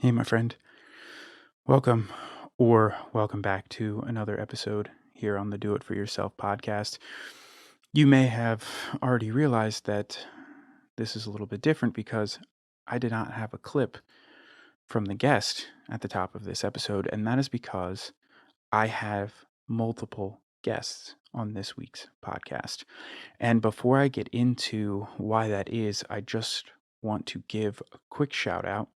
Hey, my friend. Welcome or welcome back to another episode here on the Do It For Yourself podcast. You may have already realized that this is a little bit different because I did not have a clip from the guest at the top of this episode, and that is because I have multiple guests on this week's podcast. And before I get into why that is, I just want to give a quick shout out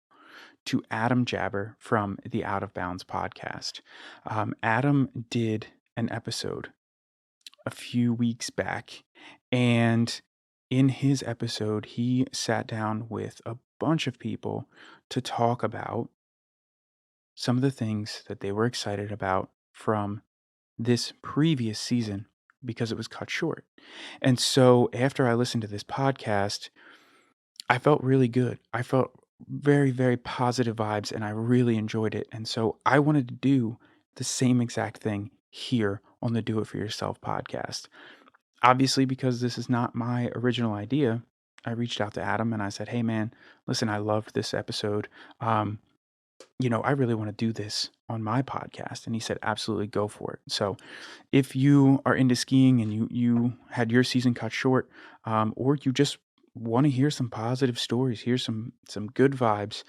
to Adam Jabber from the Out of Bounds podcast. Adam did an episode a few weeks back, and in his episode, he sat down with a bunch of people to talk about some of the things that they were excited about from this previous season because it was cut short. And so after I listened to this podcast, I felt really good. I felt very, very positive vibes and I really enjoyed it. And so I wanted to do the same exact thing here on the Do It For Yourself podcast. Obviously, because this is not my original idea, I reached out to Adam and I said, "Hey, man, listen, I loved this episode. Um, I really want to do this on my podcast." And he said, "Absolutely, go for it." So if you are into skiing and you had your season cut short, or you just want to hear some positive stories, hear some good vibes,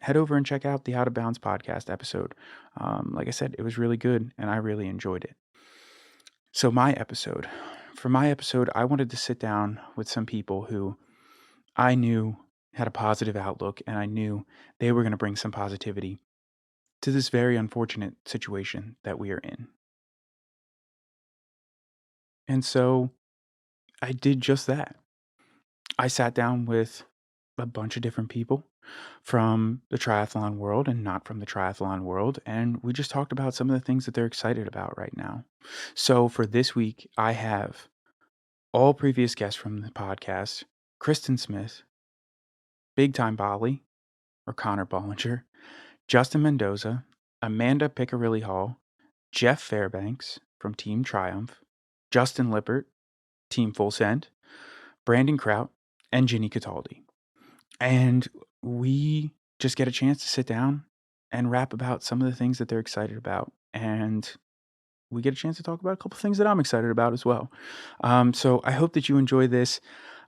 head over and check out the Out of Bounds podcast episode. Like I said, it was really good and I really enjoyed it. So for my episode, I wanted to sit down with some people who I knew had a positive outlook and I knew they were going to bring some positivity to this very unfortunate situation that we are in. And so I did just that. I sat down with a bunch of different people from the triathlon world and not from the triathlon world, and we just talked about some of the things that they're excited about right now. So for this week, I have all previous guests from the podcast: Kristen Smith, Big Time Bolly, or Connor Bollinger, Justin Mendoza, Amanda Piccarilli Hall, Jeff Fairbanks from Team Triumph, Justin Lippert, Team Full Send, Brandon Kraut, and Ginny Cataldi. And we just get a chance to sit down and rap about some of the things that they're excited about. And we get a chance to talk about a couple things that I'm excited about as well. So I hope that you enjoy this.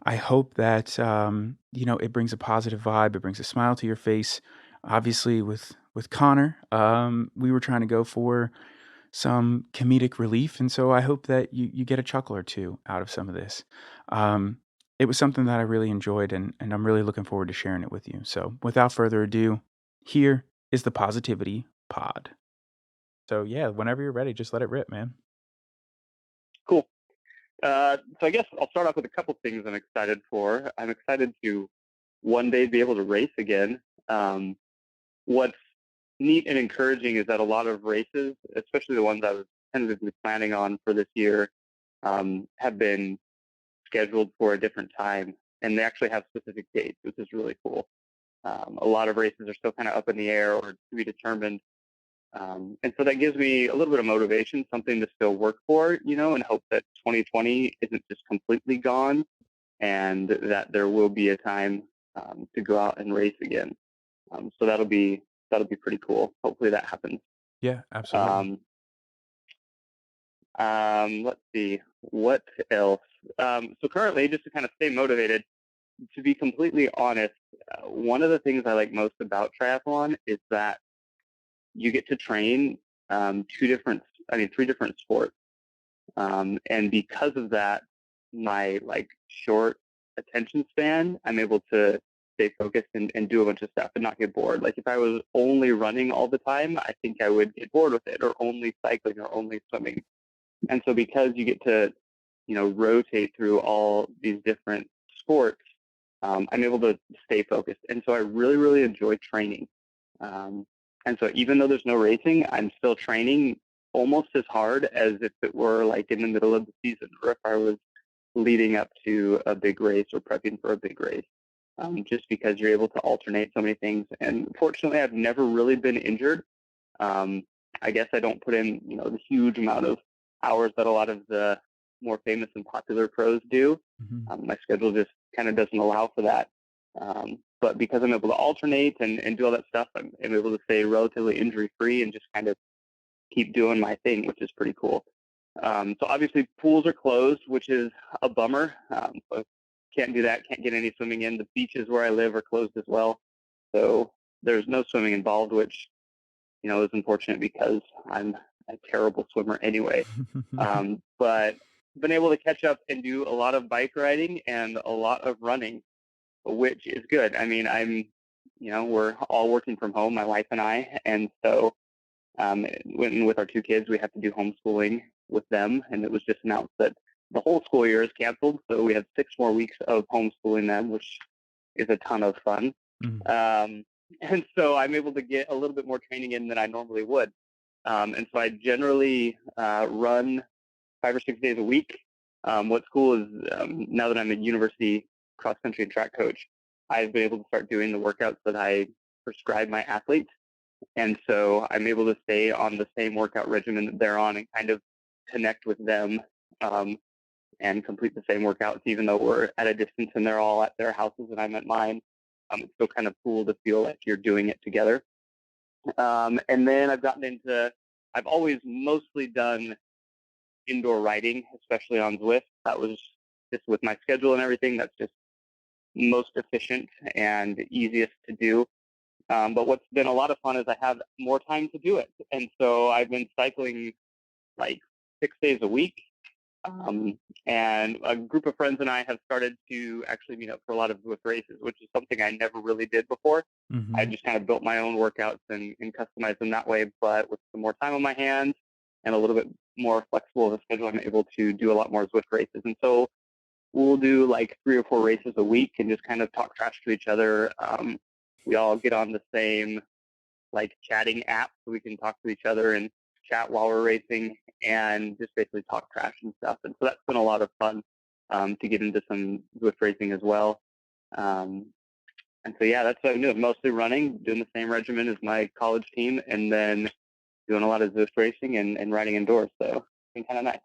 I hope that it brings a positive vibe. It brings a smile to your face. Obviously, with Connor, we were trying to go for some comedic relief, and so I hope that you get a chuckle or two out of some of this. Um, it was something that I really enjoyed, and I'm really looking forward to sharing it with you. So, without further ado, here is the Positivity Pod. So, yeah, whenever you're ready, just let it rip, man. Cool. So I guess I'll start off with a couple things I'm excited for. I'm excited to one day be able to race again. What's neat and encouraging is that a lot of races, especially the ones I was tentatively planning on for this year, have been scheduled for a different time, and they actually have specific dates, which is really cool. A lot of races are still kind of up in the air or to be determined. And so that gives me a little bit of motivation, something to still work for, and hope that 2020 isn't just completely gone and that there will be a time to go out and race again. So that'll be pretty cool. Hopefully that happens. Yeah, absolutely. Um, let's see what else. So currently, just to kind of stay motivated, to be completely honest, one of the things I like most about triathlon is that you get to train three different sports. And because of that, my short attention span, I'm able to stay focused and do a bunch of stuff and not get bored. Like if I was only running all the time, I think I would get bored with it, or only cycling or only swimming. And so because you get to, rotate through all these different sports, I'm able to stay focused. And so I really, really enjoy training. Um, and so even though there's no racing, I'm still training almost as hard as if it were like in the middle of the season, or if I was leading up to a big race or prepping for a big race. Just because you're able to alternate so many things. And fortunately, I've never really been injured. Um, I guess I don't put in, the huge amount of hours that a lot of the more famous and popular pros do. Hmm. My schedule just kind of doesn't allow for that. But because I'm able to alternate and do all that stuff, I'm able to stay relatively injury free and just kind of keep doing my thing, which is pretty cool. So obviously pools are closed, which is a bummer. So can't do that. Can't get any swimming in. The beaches where I live are closed as well. So there's no swimming involved, which is unfortunate because I'm a terrible swimmer anyway. But been able to catch up and do a lot of bike riding and a lot of running, which is good. I mean, we're all working from home, my wife and I, and so with our two kids, we have to do homeschooling with them, and it was just announced that the whole school year is canceled, so we have 6 more weeks of homeschooling them, which is a ton of fun. Mhm. And so I'm able to get a little bit more training in than I normally would. And so I generally run 5 or 6 days a week. What school is now that I'm a university cross country and track coach, I've been able to start doing the workouts that I prescribe my athletes. And so I'm able to stay on the same workout regimen that they're on and kind of connect with them and complete the same workouts, even though we're at a distance and they're all at their houses and I'm at mine. It's still kind of cool to feel like you're doing it together. And then I've always mostly done indoor riding, especially on Zwift. That was just with my schedule and everything. That's just most efficient and easiest to do. But what's been a lot of fun is I have more time to do it. And so I've been cycling like 6 days a week. And a group of friends and I have started to actually meet up for a lot of Zwift races, which is something I never really did before. I Mhm. just kind of built my own workouts and customized them that way. But with some more time on my hands and a little bit more flexible of a schedule, I'm able to do a lot more Zwift races. And so we'll do like 3 or 4 races a week and just kind of talk trash to each other. We all get on the same like chatting app so we can talk to each other and chat while we're racing and just basically talk trash and stuff. And so that's been a lot of fun to get into some Zwift racing as well. Um, and so, yeah, that's what I'm doing. Mostly running, doing the same regimen as my college team, and then doing a lot of Zwift racing and riding indoors. So it's been kind of nice.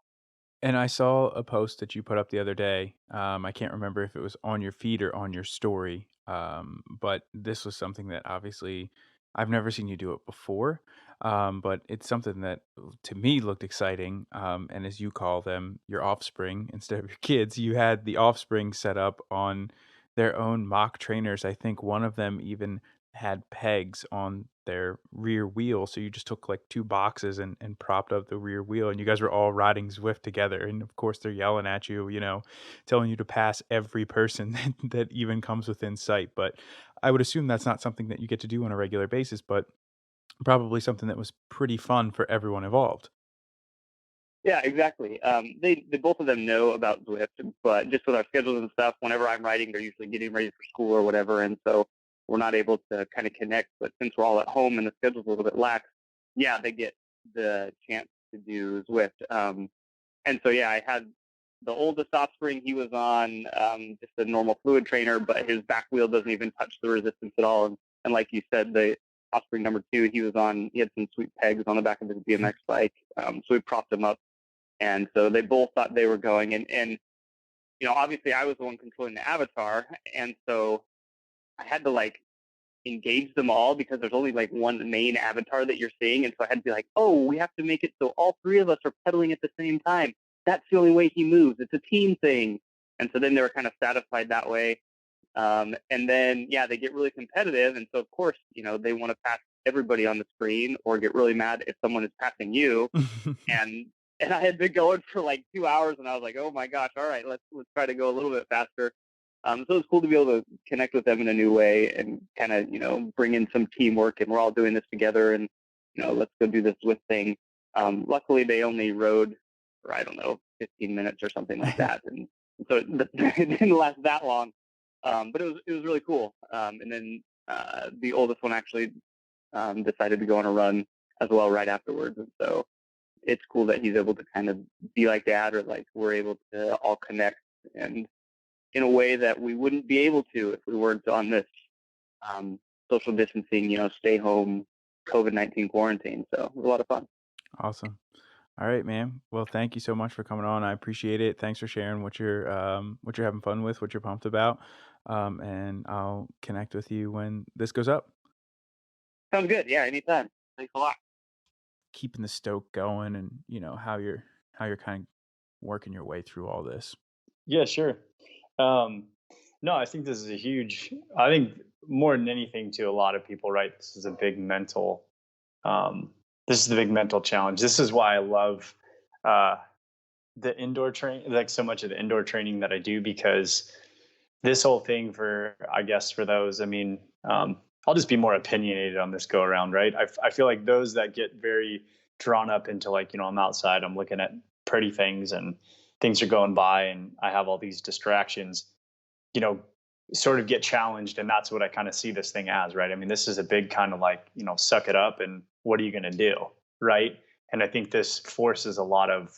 And I saw a post that you put up the other day. I can't remember if it was on your feed or on your story, but this was something that obviously I've never seen you do it before. But it's something that to me looked exciting. And as you call them, your offspring instead of your kids, you had the offspring set up on their own mock trainers. I think one of them even had pegs on their rear wheel, so you just took, like, 2 boxes and propped up the rear wheel, and you guys were all riding Zwift together, and, of course, they're yelling at you, telling you to pass every person that even comes within sight, but I would assume that's not something that you get to do on a regular basis, but probably something that was pretty fun for everyone involved. Yeah, exactly. They both of them know about Zwift, but just with our schedules and stuff, whenever I'm writing, they're usually getting ready for school or whatever, and so we're not able to kind of connect. But since we're all at home and the schedule's a little bit lax, yeah, they get the chance to do Zwift. And so yeah, I had the oldest offspring. He was on just a normal fluid trainer, but his back wheel doesn't even touch the resistance at all. And like you said, the offspring number two, he had some sweet pegs on the back of his BMX bike, so we propped him up and so they both thought they were going. And obviously I was the one controlling the avatar. And so I had to like engage them all because there's only like one main avatar that you're seeing. And so I had to be like, oh, we have to make it so all three of us are pedaling at the same time. That's the only way he moves. It's a team thing. And so then they were kind of satisfied that way. And then, yeah, they get really competitive. And so, of course, they want to pass everybody on the screen or get really mad if someone is passing you. and and I had been going for like 2 hours, and I was like, oh my gosh, all right, let's try to go a little bit faster. So it's cool to be able to connect with them in a new way and kind of bring in some teamwork, and we're all doing this together, and let's go do this with thing. Luckily, they only rode for I don't know 15 minutes or something like that, and so it didn't last that long. But it was really cool. And then the oldest one actually decided to go on a run as well right afterwards, and so it's cool that he's able to kind of be like dad or like we're able to all connect and in a way that we wouldn't be able to if we weren't on this um, social distancing, stay home COVID-19 quarantine. So it was a lot of fun. Awesome. All right, man. Well, thank you so much for coming on. I appreciate it. Thanks for sharing what you're having fun with, what you're pumped about. and I'll connect with you when this goes up. Sounds good. Yeah, anytime. Thanks a lot. Keeping the stoke going, and how you're kind of working your way through all this. Yeah, sure. Um, no, I think this is a huge. I think more than anything, to a lot of people, right? This is a big mental. Um, this is the big mental challenge. This is why I love uh, the indoor train, like so much of the indoor training that I do, because this whole thing for, I guess, for those, I mean, I'll just be more opinionated on this go around, right? I feel like those that get very drawn up into like, I'm outside, I'm looking at pretty things and things are going by and I have all these distractions, you know, sort of get challenged. And that's what I kind of see this thing as, right? I mean, this is a big kind of like, suck it up and what are you going to do? Right. And I think this forces a lot of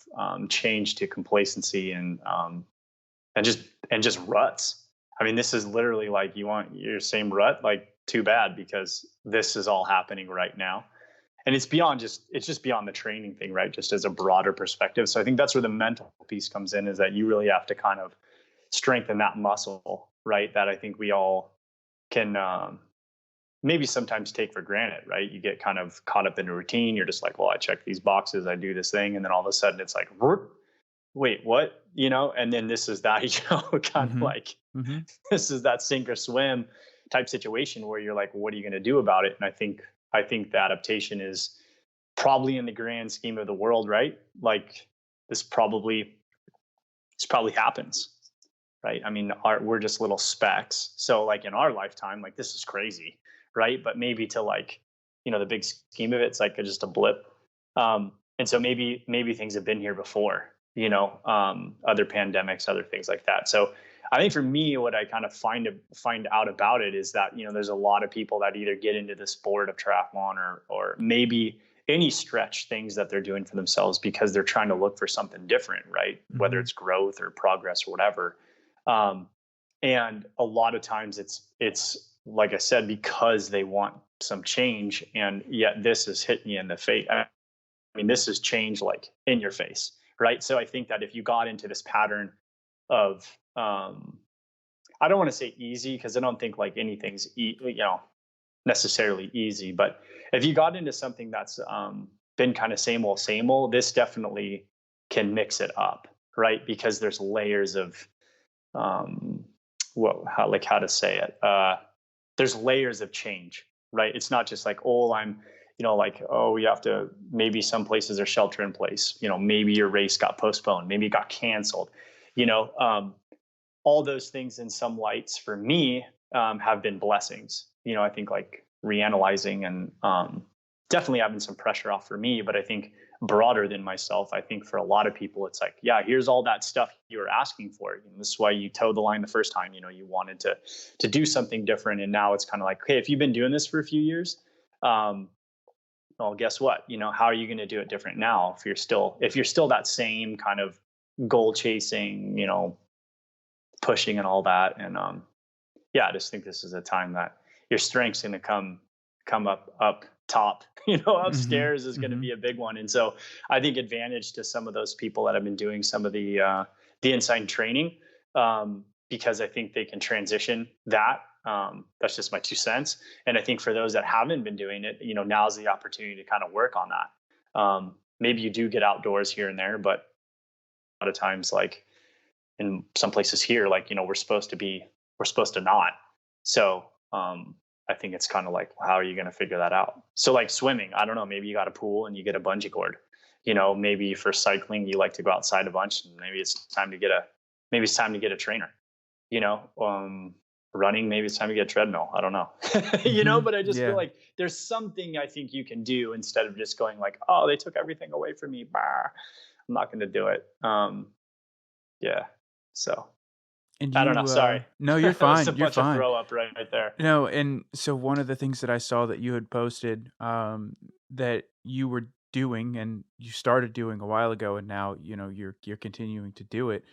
change to complacency and just ruts. I mean, this is literally like you want your same rut, like too bad because this is all happening right now. And it's just beyond the training thing, right? Just as a broader perspective. So I think that's where the mental piece comes in, is that you really have to kind of strengthen that muscle, right? That I think we all can maybe sometimes take for granted, right? You get kind of caught up in a routine. You're just like, well, I check these boxes, I do this thing. And then all of a sudden it's like, wait, what? And then this is that, kind of Hmm. like Hmm. this is that sink or swim type situation where you're like, what are you going to do about it? And I think the adaptation is probably in the grand scheme of the world, right? Like this probably this probably happens, right? I mean, we're just little specks. So like in our lifetime, like this is crazy, right? But maybe to like, the big scheme of it, it's like just a blip. And so maybe things have been here before, other pandemics, other things like that. So I think for me, what I kind of find out about it is that there's a lot of people that either get into the sport of triathlon or maybe any stretch things that they're doing for themselves because they're trying to look for something different, right? Whether Hmm. it's growth or progress or whatever. Um, and a lot of times it's like I said, because they want some change, and yet this is hitting you in the face. I mean, this is change like in your face, right? So I think that if you got into this pattern of, I don't want to say easy because I don't think like anything's necessarily easy, but if you got into something that's been kind of same old, this definitely can mix it up, right? Because there's layers of um, how to say it. There's layers of change, right? It's not just like, oh, like, oh, you have to, maybe some places are shelter in place, maybe your race got postponed, maybe it got canceled, you know, um, all those things in some lights for me have been blessings. I think like reanalyzing and definitely having some pressure off for me, but I think broader than myself, I think for a lot of people, it's like, yeah, here's all that stuff you were asking for. This is why you towed the line the first time. You wanted to do something different, and now it's kind of like, okay, if you've been doing this for a few years, um, well, guess what? How are you going to do it different now if you're still that same kind of goal chasing, pushing and all that. And yeah, I just think this is a time that your strength's going to come up top. Hmm. Upstairs is going to Hmm. be a big one. And so I think advantage to some of those people that have been doing some of the inside training, because I think they can transition that. That's just my 2 cents. And I think for those that haven't been doing it, now's the opportunity to kind of work on that. Maybe you do get outdoors here and there, but a lot of times, like in some places here, like we're supposed to not. So I think it's kind of like, how are you going to figure that out? So like swimming, I don't know, maybe you got a pool and you get a bungee cord. Maybe for cycling you like to go outside a bunch, and maybe it's time to get a trainer. you know um Running, maybe it's time to get a treadmill, I don't know. Hmm. But I just feel Yeah. like there's something I think you can do instead of just going like, oh, they took everything away from me, bah, I'm not going to do it. Yeah. So And I don't know. you, Sorry. no, you're That was a fine. You're bunch of fine. throw up right there. No, and so one of the things that I saw that you had posted, that you were doing and you started doing a while ago, and now you're continuing to do it,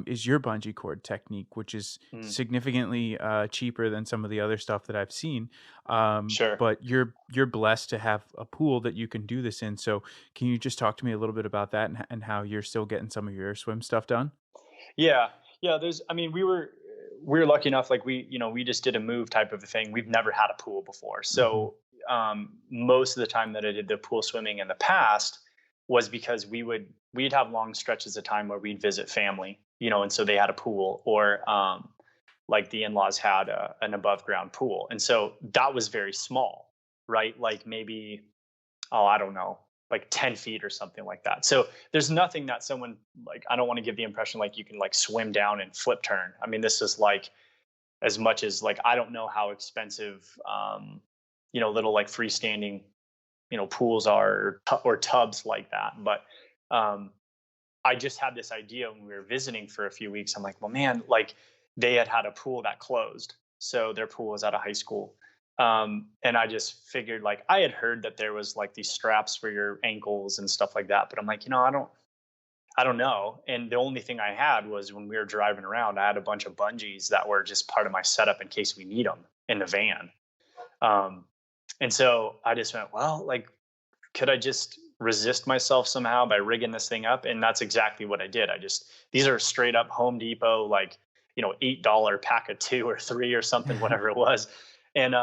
is your bungee cord technique, which is Mm, significantly cheaper than some of the other stuff that I've seen. sure. But you're blessed to have a pool that you can do this in. So can you just talk to me a little bit about that, and how you're still getting some of your swim stuff done? Yeah. Yeah. I mean, we were. we're lucky enough, like we just did a move type of a thing. We've never had a pool before. So most of the time that I did the pool swimming in the past was because we'd have long stretches of time where we'd visit family, and so they had a pool, or like the in-laws had an above ground pool. And so that was very small, right? Like maybe, I don't know, like 10 feet or something like that. So there's nothing that someone, like, I don't want to give the impression like you can like swim down and flip turn. I mean, this is like, as much as like, I don't know how expensive, little like freestanding, pools are, or tubs like that. But I just had this idea when we were visiting for a few weeks. I'm like, well, man, like they had a pool that closed. So their pool was at a high school. And I just figured, like, I had heard that there was like these straps for your ankles and stuff like that, but I'm like, I don't know. And the only thing I had was, when we were driving around, I had a bunch of bungees that were just part of my setup in case we need them in the van. And so I just went, well, like, could I just resist myself somehow by rigging this thing up? And that's exactly what I did. These are straight up Home Depot, like, $8 pack of 2 or 3 or something, whatever it was. And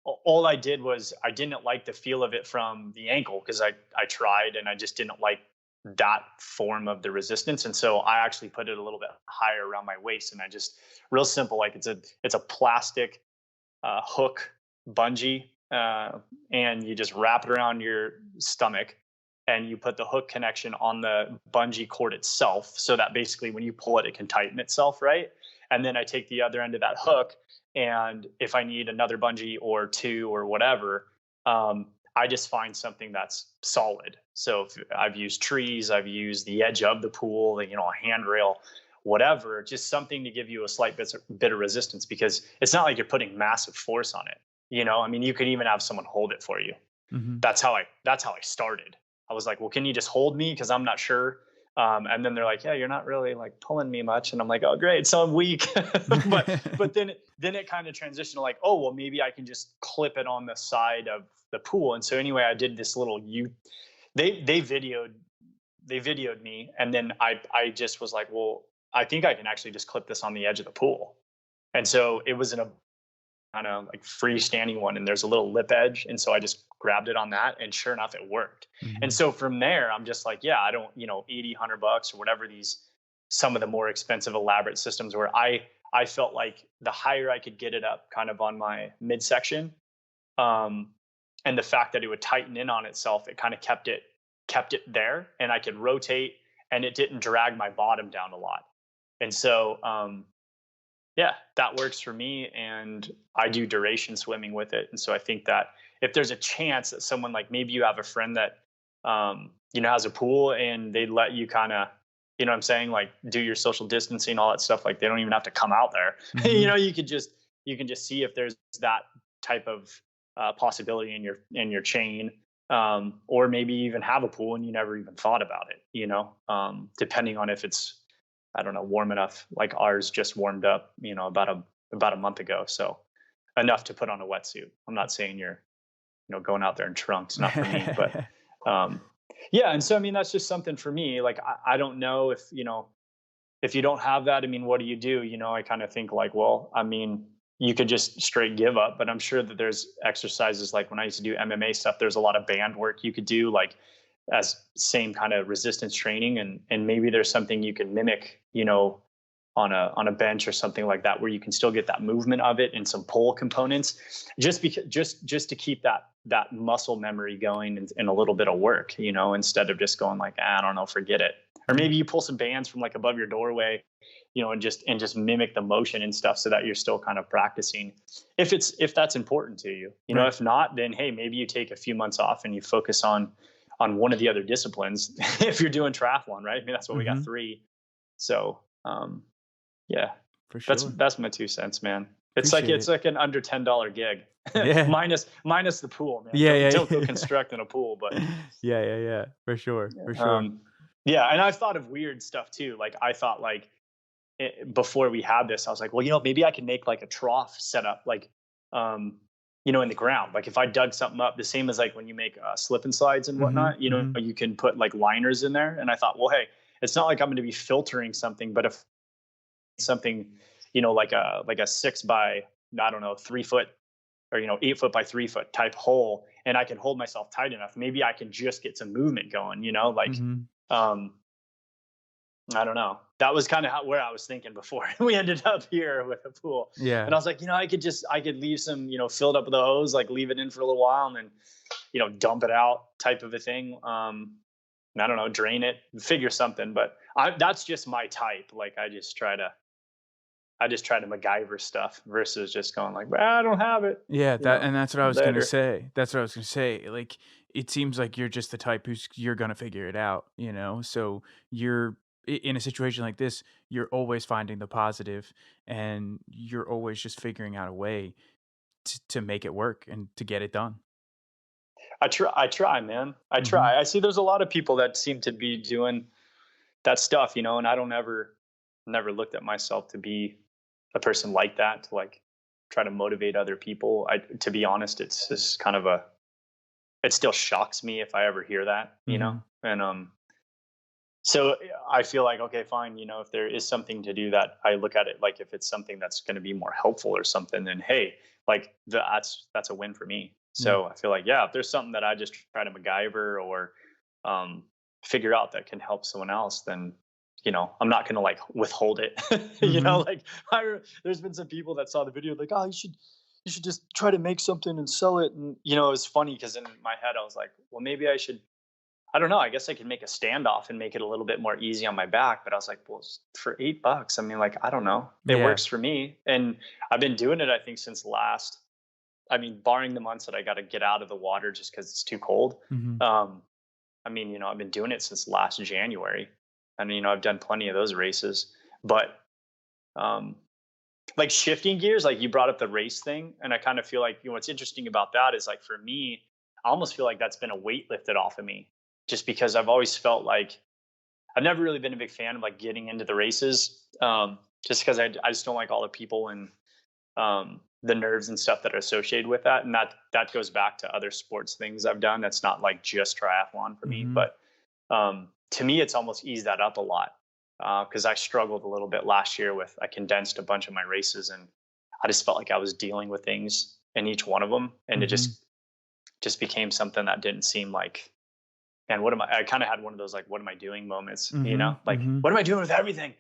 all I did was, I didn't like the feel of it from the ankle, because I tried and I just didn't like that form of the resistance. And so I actually put it a little bit higher around my waist, and I just, real simple, like it's a plastic hook bungee, and you just wrap it around your stomach, and you put the hook connection on the bungee cord itself, so that basically when you pull it, it can tighten itself, right? And then I take the other end of that hook, and if I need another bungee or 2 or whatever, I just find something that's solid. So if I've used trees, I've used the edge of the pool, a handrail, whatever, just something to give you a slight bit of resistance, because it's not like you're putting massive force on it. I mean, you could even have someone hold it for you. Mm-hmm. That's how I started. I was like, well, can you just hold me? Because I'm not sure. And then they're like, yeah, you're not really like pulling me much. And I'm like, oh, great. So I'm weak. but then it kind of transitioned to like, oh, well, maybe I can just clip it on the side of the pool. And so anyway, I did this little, they videoed me. And then I just was like, well, I think I can actually just clip this on the edge of the pool. And so it was in a kind of like freestanding one, and there's a little lip edge. And so I just grabbed it on that, and sure enough, it worked. Mm-hmm. And so from there, I'm just like, yeah, I don't, $80, $100 or whatever some of the more expensive, elaborate systems were. I felt like the higher I could get it up kind of on my midsection, and the fact that it would tighten in on itself, it kind of kept it there, and I could rotate, and it didn't drag my bottom down a lot. And so, yeah, that works for me, and I do duration swimming with it. And so I think that if there's a chance that someone, like, maybe you have a friend that, has a pool, and they let you kind of, what I'm saying, like, do your social distancing, all that stuff. Like, they don't even have to come out there. Mm-hmm. You can just see if there's that type of possibility in your chain, or maybe even have a pool and you never even thought about it, depending on if it's, I don't know, warm enough. Like ours just warmed up, about a month ago. So enough to put on a wetsuit. I'm not saying you're, going out there in trunks, not for me, but, yeah. And so, I mean, that's just something for me. Like, I don't know if you don't have that, I mean, what do you do? I kind of think like, well, I mean, you could just straight give up, but I'm sure that there's exercises, like when I used to do MMA stuff, there's a lot of band work you could do, like as same kind of resistance training. And maybe there's something you can mimic, on a bench or something like that, where you can still get that movement of it and some pull components, just to keep that muscle memory going and a little bit of work, instead of just going like, I don't know, forget it. Or maybe you pull some bands from like above your doorway, and just mimic the motion and stuff, so that you're still kind of practicing if that's important to you. Right. If not, then hey, maybe you take a few months off and you focus on one of the other disciplines. If you're doing triathlon, right? I mean, that's what we got 3. So, yeah, for sure. That's my 2 cents, man. It's like an under $10 gig, yeah. minus the pool, man. Yeah, don't go constructing a pool, but yeah, for sure. Yeah, and I've thought of weird stuff too. Like I thought, like before we had this, I was like, well, maybe I can make like a trough setup, like, in the ground. Like if I dug something up, the same as like when you make slip and slides and whatnot, you can put like liners in there. And I thought, well, hey, it's not like I'm going to be filtering something, but if something, like a 6 by, I don't know, 3 foot, or 8 foot by 3 foot type hole, and I can hold myself tight enough, maybe I can just get some movement going, like, Mhm. I don't know. That was kind of where I was thinking before we ended up here with a pool. Yeah. And I was like, I could leave some, filled up with the hose, like leave it in for a little while and then, dump it out type of a thing. I don't know, drain it, figure something, but that's just my type. Like I just try to MacGyver stuff versus just going like, well, I don't have it, Yeah, that's what I was gonna later. say. That's what I was gonna say. Like, it seems like you're just the type you're gonna figure it out, So you're in a situation like this, you're always finding the positive, and you're always just figuring out a way to make it work and to get it done. I try, man. I Mhm. try. I see there's a lot of people that seem to be doing that stuff, and I don't never looked at myself to be a person like that, to like try to motivate other people. To be honest, it's just kind of it still shocks me if I ever hear that, Mhm. and so I feel like, okay, fine, if there is something to do that, I look at it like if it's something that's going to be more helpful or something, then hey, like that's a win for me. Yeah. So I feel like, yeah, if there's something that I just try to MacGyver or um, figure out that can help someone else, then I'm not going to like withhold it. Mhm. Like there's been some people that saw the video like, oh, you should just try to make something and sell it, and it was funny because in my head I was like, well, maybe I don't know. I guess I could make a standoff and make it a little bit more easy on my back. But I was like, well, for $8, I mean, like, I don't know. It Yeah. works for me. And I've been doing it, I think, since I mean, barring the months that I got to get out of the water just because it's too cold. Mhm. Um, I mean, I've been doing it since last January. And, I've done plenty of those races. But um, like shifting gears, like you brought up the race thing. And I kind of feel like, what's interesting about that is like for me, I almost feel like that's been a weight lifted off of me just because I've always felt like I've never really been a big fan of like getting into the races, just because I just don't like all the people and the nerves and stuff that are associated with that. And that goes back to other sports things I've done. That's not like just triathlon for me, Mhm. but to me, it's almost eased that up a lot because I struggled a little bit last year with I condensed a bunch of my races and I just felt like I was dealing with things in each one of them, and it Mhm. just became something that didn't seem like, and what am I kind of had one of those like what am I doing moments, Mhm. like Mhm. what am I doing with everything,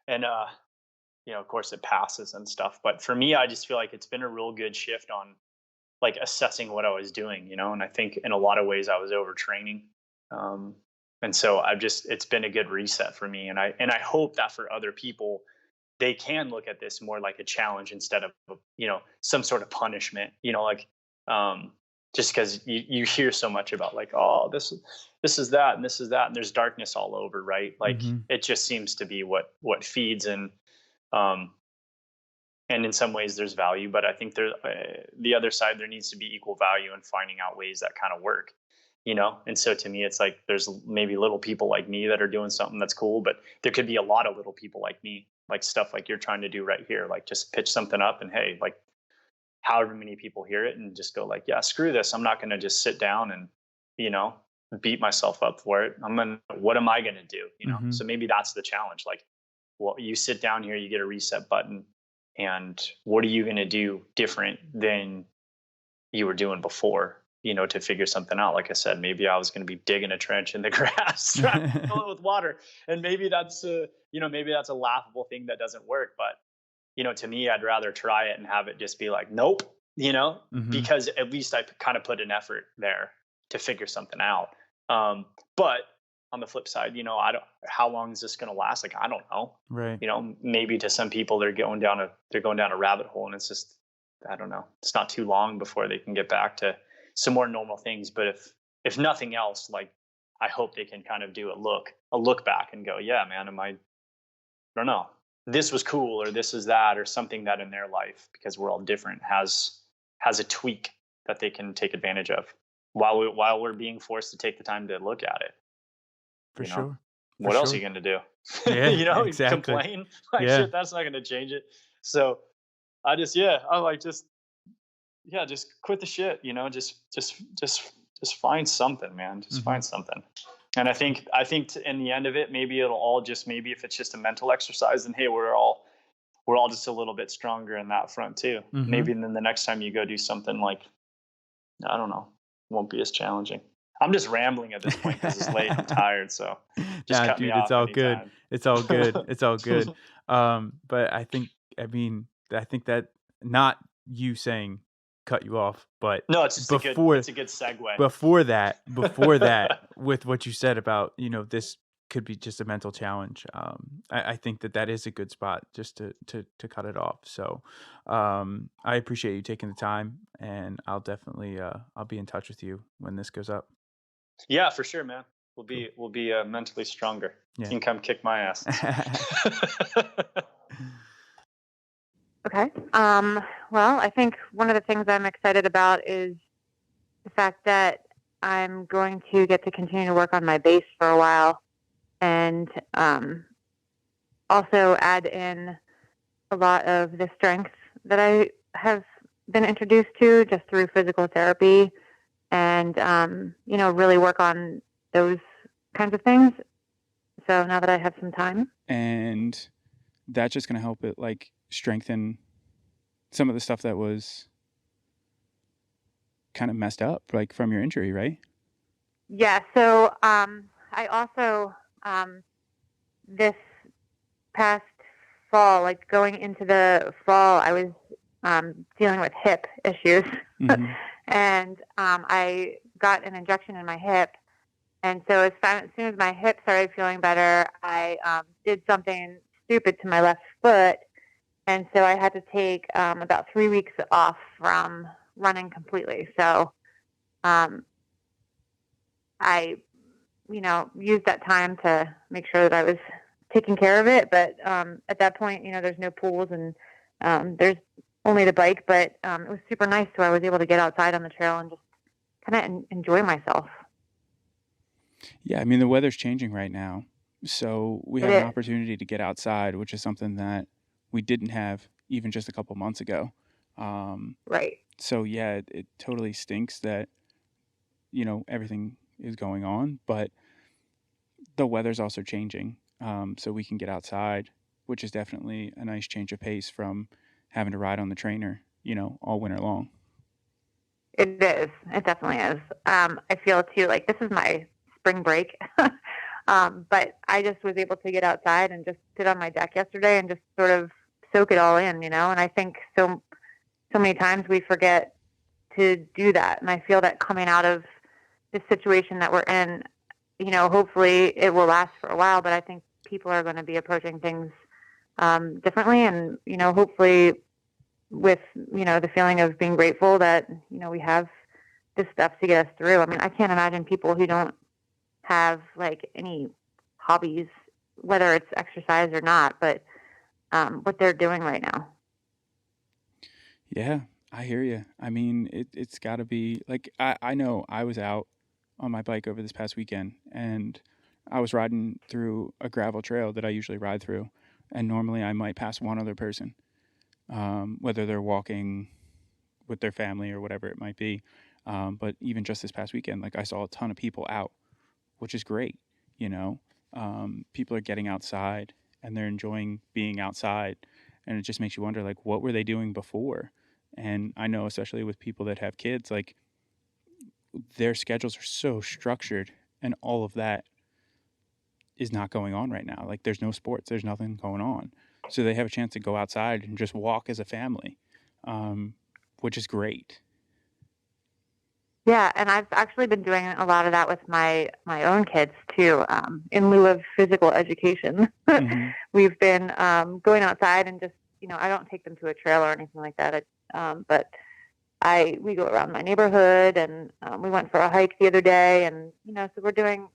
and of course it passes and stuff, but for me I just feel like it's been a real good shift on like assessing what I was doing, and I think in a lot of ways I was overtraining, um and so it's been a good reset for me, and I hope that for other people they can look at this more like a challenge instead of some sort of punishment, like um just because you hear so much about like, oh, this is that and this is that, and there's darkness all over, right? Like Mhm. it just seems to be what feeds, um and in some ways there's value, but I think the other side, there needs to be equal value in finding out ways that kind of work, and so to me it's like there's maybe little people like me that are doing something that's cool, but there could be a lot of little people like me, like stuff like you're trying to do right here, like just pitch something up and hey, like however many people hear it and just go like, yeah, screw this, I'm not going to just sit down and you know beat myself up for it. What am I going to do, Mhm. so maybe that's the challenge, like, well, you sit down here, you get a reset button, and what are you going to do different than you were doing before, to figure something out? Like I said, maybe I was going to be digging a trench in the grass, trying to fill it with water. And maybe that's a laughable thing that doesn't work. But, to me, I'd rather try it and have it just be like, nope, Mhm. because at least I kind of put an effort there to figure something out. But on the flip side, I don't, how long is this going to last? Like, I don't know. Right. Maybe to some people they're going down a rabbit hole, and it's just, I don't know. It's not too long before they can get back to some more normal things. But if nothing else, like I hope they can kind of do a look back and go, yeah, man, I don't know. This was cool, or this is that, or something that in their life, because we're all different, has a tweak that they can take advantage of while we're being forced to take the time to look at it. For You know, sure. For what else are sure. you going to do? Yeah, exactly. Complain like Yeah. shit. That's not going to change it. So I like just quit the shit. Just find something, man. Just Mhm. find something. And I think in the end of it, maybe it'll all just, maybe if it's just a mental exercise, then hey, we're all just a little bit stronger in that front too. Mm-hmm. Maybe then the next time you go do something like, I don't know, won't be as challenging. I'm just rambling at this point because it's late. I'm tired, so just Nah, cut me dude, it's off all good. anytime. It's all good. It's all good. But I think that not you saying cut you off, but No, it's just before it's a good segue. before that, with what you said about, this could be just a mental challenge. I think that is a good spot just to cut it off. So, I appreciate you taking the time, and I'll definitely I'll be in touch with you when this goes up. Yeah, for sure, man. We'll Cool. be mentally stronger. Yeah. You can come kick my ass. Okay. Well, I think one of the things I'm excited about is the fact that I'm going to get to continue to work on my bass for a while, and also add in a lot of the strength that I have been introduced to just through physical therapy, and really work on those kinds of things. So now that I have some time. And that's just going to help it like strengthen some of the stuff that was kind of messed up, like from your injury, right? Yeah. So I also this past fall, like going into the fall, I was dealing with hip issues, Mhm. and I got an injection in my hip. And so as soon as my hip started feeling better, I did something stupid to my left foot, and so I had to take about 3 weeks off from running completely. So I, used that time to make sure that I was taking care of it. But at that point, there's no pools, and there's only the bike. But it was super nice, so I was able to get outside on the trail and just kind of enjoy myself. Yeah, I mean, the weather's changing right now, so we It have an is. opportunity to get outside, which is something that we didn't have even just a couple months ago. Right. So yeah, it totally stinks that everything is going on, but the weather's also changing, so we can get outside, which is definitely a nice change of pace from having to ride on the trainer, all winter long. It is. It definitely is. I feel too like this is my spring break. But I just was able to get outside and just sit on my deck yesterday and just sort of soak it all in, And I think so many times we forget to do that. And I feel that coming out of this situation that we're in, hopefully it will last for a while, but I think people are going to be approaching things differently, and hopefully with the feeling of being grateful that we have this stuff to get us through. I mean, I can't imagine people who don't have like any hobbies, whether it's exercise or not, but what they're doing right now. Yeah, I hear you. I mean, it's got to be like I know I was out on my bike over this past weekend, and I was riding through a gravel trail that I usually ride through, and normally I might pass one other person, whether they're walking with their family or whatever it might be. But even just this past weekend, like I saw a ton of people out, which is great. People are getting outside and they're enjoying being outside, and it just makes you wonder, like, what were they doing before? And I know, especially with people that have kids, like their schedules are so structured, and all of that is not going on right now. Like there's no sports, there's nothing going on. So they have a chance to go outside and just walk as a family, which is great. Yeah, and I've actually been doing a lot of that with my own kids too. In lieu of physical education, Mm-hmm. we've been going outside and just I don't take them to a trail or anything like that. But we go around my neighborhood, and we went for a hike the other day, and so we're doing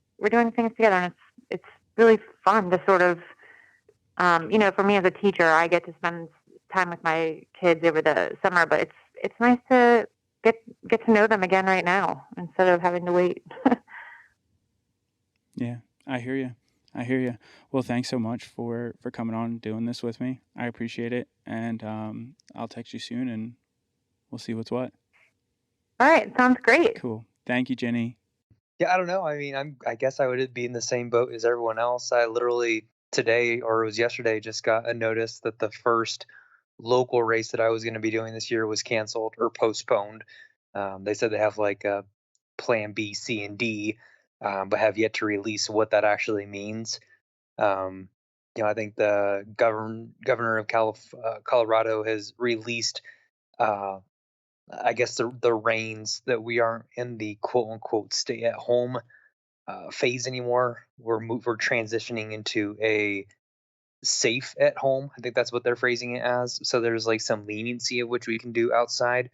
things together, and it's really fun to sort of for me as a teacher, I get to spend time with my kids over the summer, but it's nice to get to know them again right now instead of having to wait. Yeah, I hear you. I hear you. Well, thanks so much for coming on and doing this with me. I appreciate it, and I'll text you soon, and we'll see what's what. All right, sounds great. Cool. Thank you, Jenny. Yeah, I don't know. I mean, I guess I would be in the same boat as everyone else. I literally today, or it was yesterday, just got a notice that the first local race that I was going to be doing this year was canceled or postponed. They said they have like a plan B, C, and D, but have yet to release what that actually means. Um, I think the governor of Colorado has released, uh, I guess, the reins that we aren't in the quote unquote stay at home phase anymore. We're transitioning into a safe at home. I think that's what they're phrasing it as. So there's like some leniency of which we can do outside.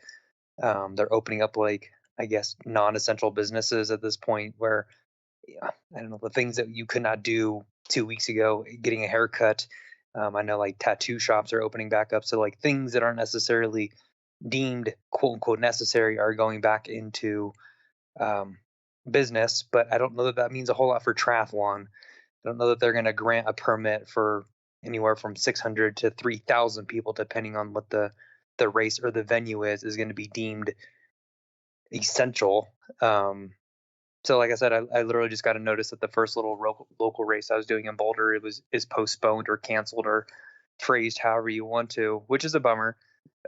They're opening up, like, I guess, non-essential businesses at this point where, yeah, I don't know, the things that you could not do 2 weeks ago, getting a haircut. I know like tattoo shops are opening back up. So like things that aren't necessarily deemed quote unquote necessary are going back into um, business. But I don't know that that means a whole lot for triathlon. I don't know that they're going to grant a permit for anywhere from 600 to 3,000 people, depending on what the race or the venue is going to be deemed essential. So like I said, I literally just got a notice that the first little local race I was doing in Boulder is postponed or canceled or phrased however you want to, which is a bummer.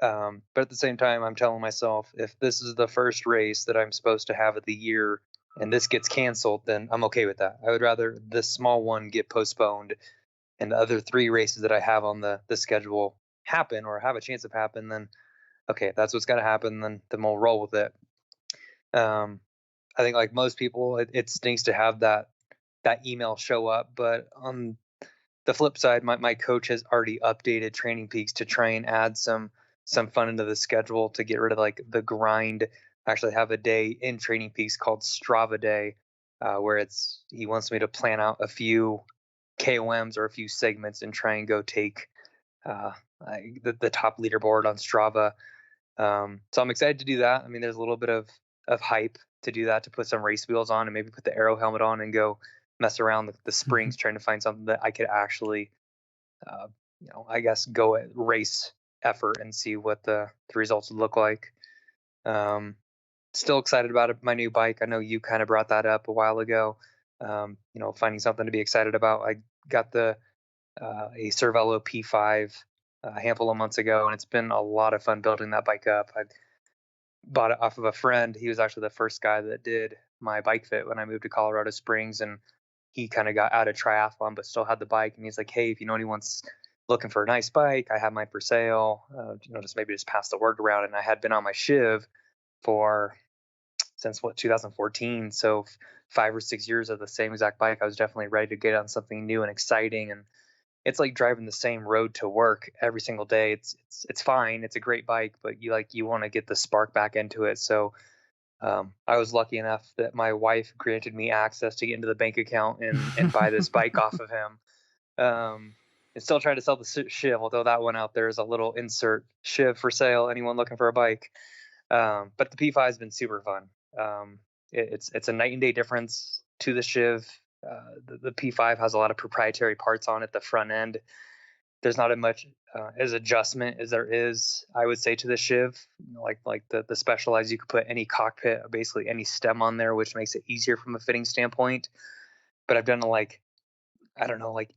But at the same time, I'm telling myself, if this is the first race that I'm supposed to have of the year and this gets canceled, then I'm okay with that. I would rather this small one get postponed and the other 3 races that I have on the schedule happen or have a chance of happen. Then okay, if that's what's got to happen, then we'll roll with it. Um, I think like most people, it stinks to have that email show up. But on the flip side, my coach has already updated Training Peaks to try and add some fun into the schedule to get rid of like the grind. Actually have a day in Training Peaks called Strava Day, where he wants me to plan out a few KOMs or a few segments and try and go take uh, the top leaderboard on Strava. So I'm excited to do that. I mean, there's a little bit of hype to do that, to put some race wheels on and maybe put the Aero helmet on and go mess around the springs, trying to find something that I could actually, I guess, go at race effort and see what the results would look like. Still excited about it, my new bike. I know you kind of brought that up a while ago. Finding something to be excited about. I got a Cervelo P5 a handful of months ago, and it's been a lot of fun building that bike up. I bought it off of a friend. He was actually the first guy that did my bike fit when I moved to Colorado Springs, and he kind of got out of triathlon but still had the bike. And he's like, hey, if you know anyone's looking for a nice bike, I have mine for sale. Just pass the word around. And I had been on my Shiv since 2014. So 5 or 6 years of the same exact bike. I was definitely ready to get on something new and exciting. And it's like driving the same road to work every single day. It's fine. It's a great bike, but you want to get the spark back into it. So I was lucky enough that my wife granted me access to get into the bank account and buy this bike off of him. And still trying to sell the Shiv, although that one out there is a little insert Shiv for sale. Anyone looking for a bike? But the P5 has been super fun. It's a night and day difference to the Shiv. The P5 has a lot of proprietary parts on it. The front end, there's not as much as adjustment as there is, I would say, to the Shiv. Like the Specialized, you could put any cockpit, basically any stem on there, which makes it easier from a fitting standpoint. But I've done like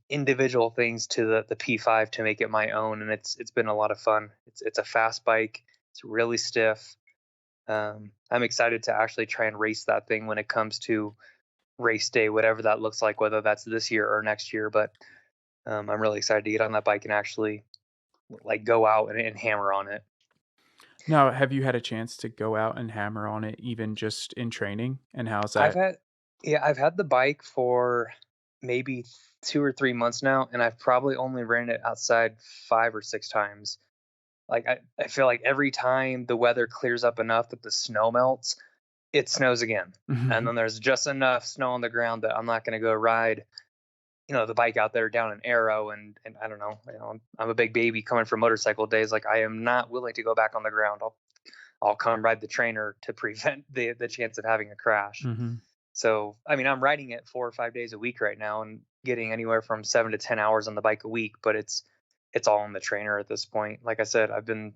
individual things to the P5 to make it my own, and it's been a lot of fun. It's a fast bike. It's really stiff. I'm excited to actually try and race that thing when it comes to race day, whatever that looks like, whether that's this year or next year. But I'm really excited to get on that bike and actually like go out and hammer on it. Now, have you had a chance to go out and hammer on it, even just in training? And how's that? I've had the bike for maybe 2 or 3 months now, and I've probably only ran it outside 5 or 6 times. Like I feel like every time the weather clears up enough that the snow melts, it snows again. And then there's just enough snow on the ground that I'm not going to go ride, the bike out there down an Aero. And I don't know, I'm a big baby coming from motorcycle days. Like I am not willing to go back on the ground. I'll come ride the trainer to prevent the chance of having a crash. So, I mean, I'm riding it 4 or 5 days a week right now and getting anywhere from 7 to 10 hours on the bike a week, but it's all on the trainer at this point. Like I said, I've been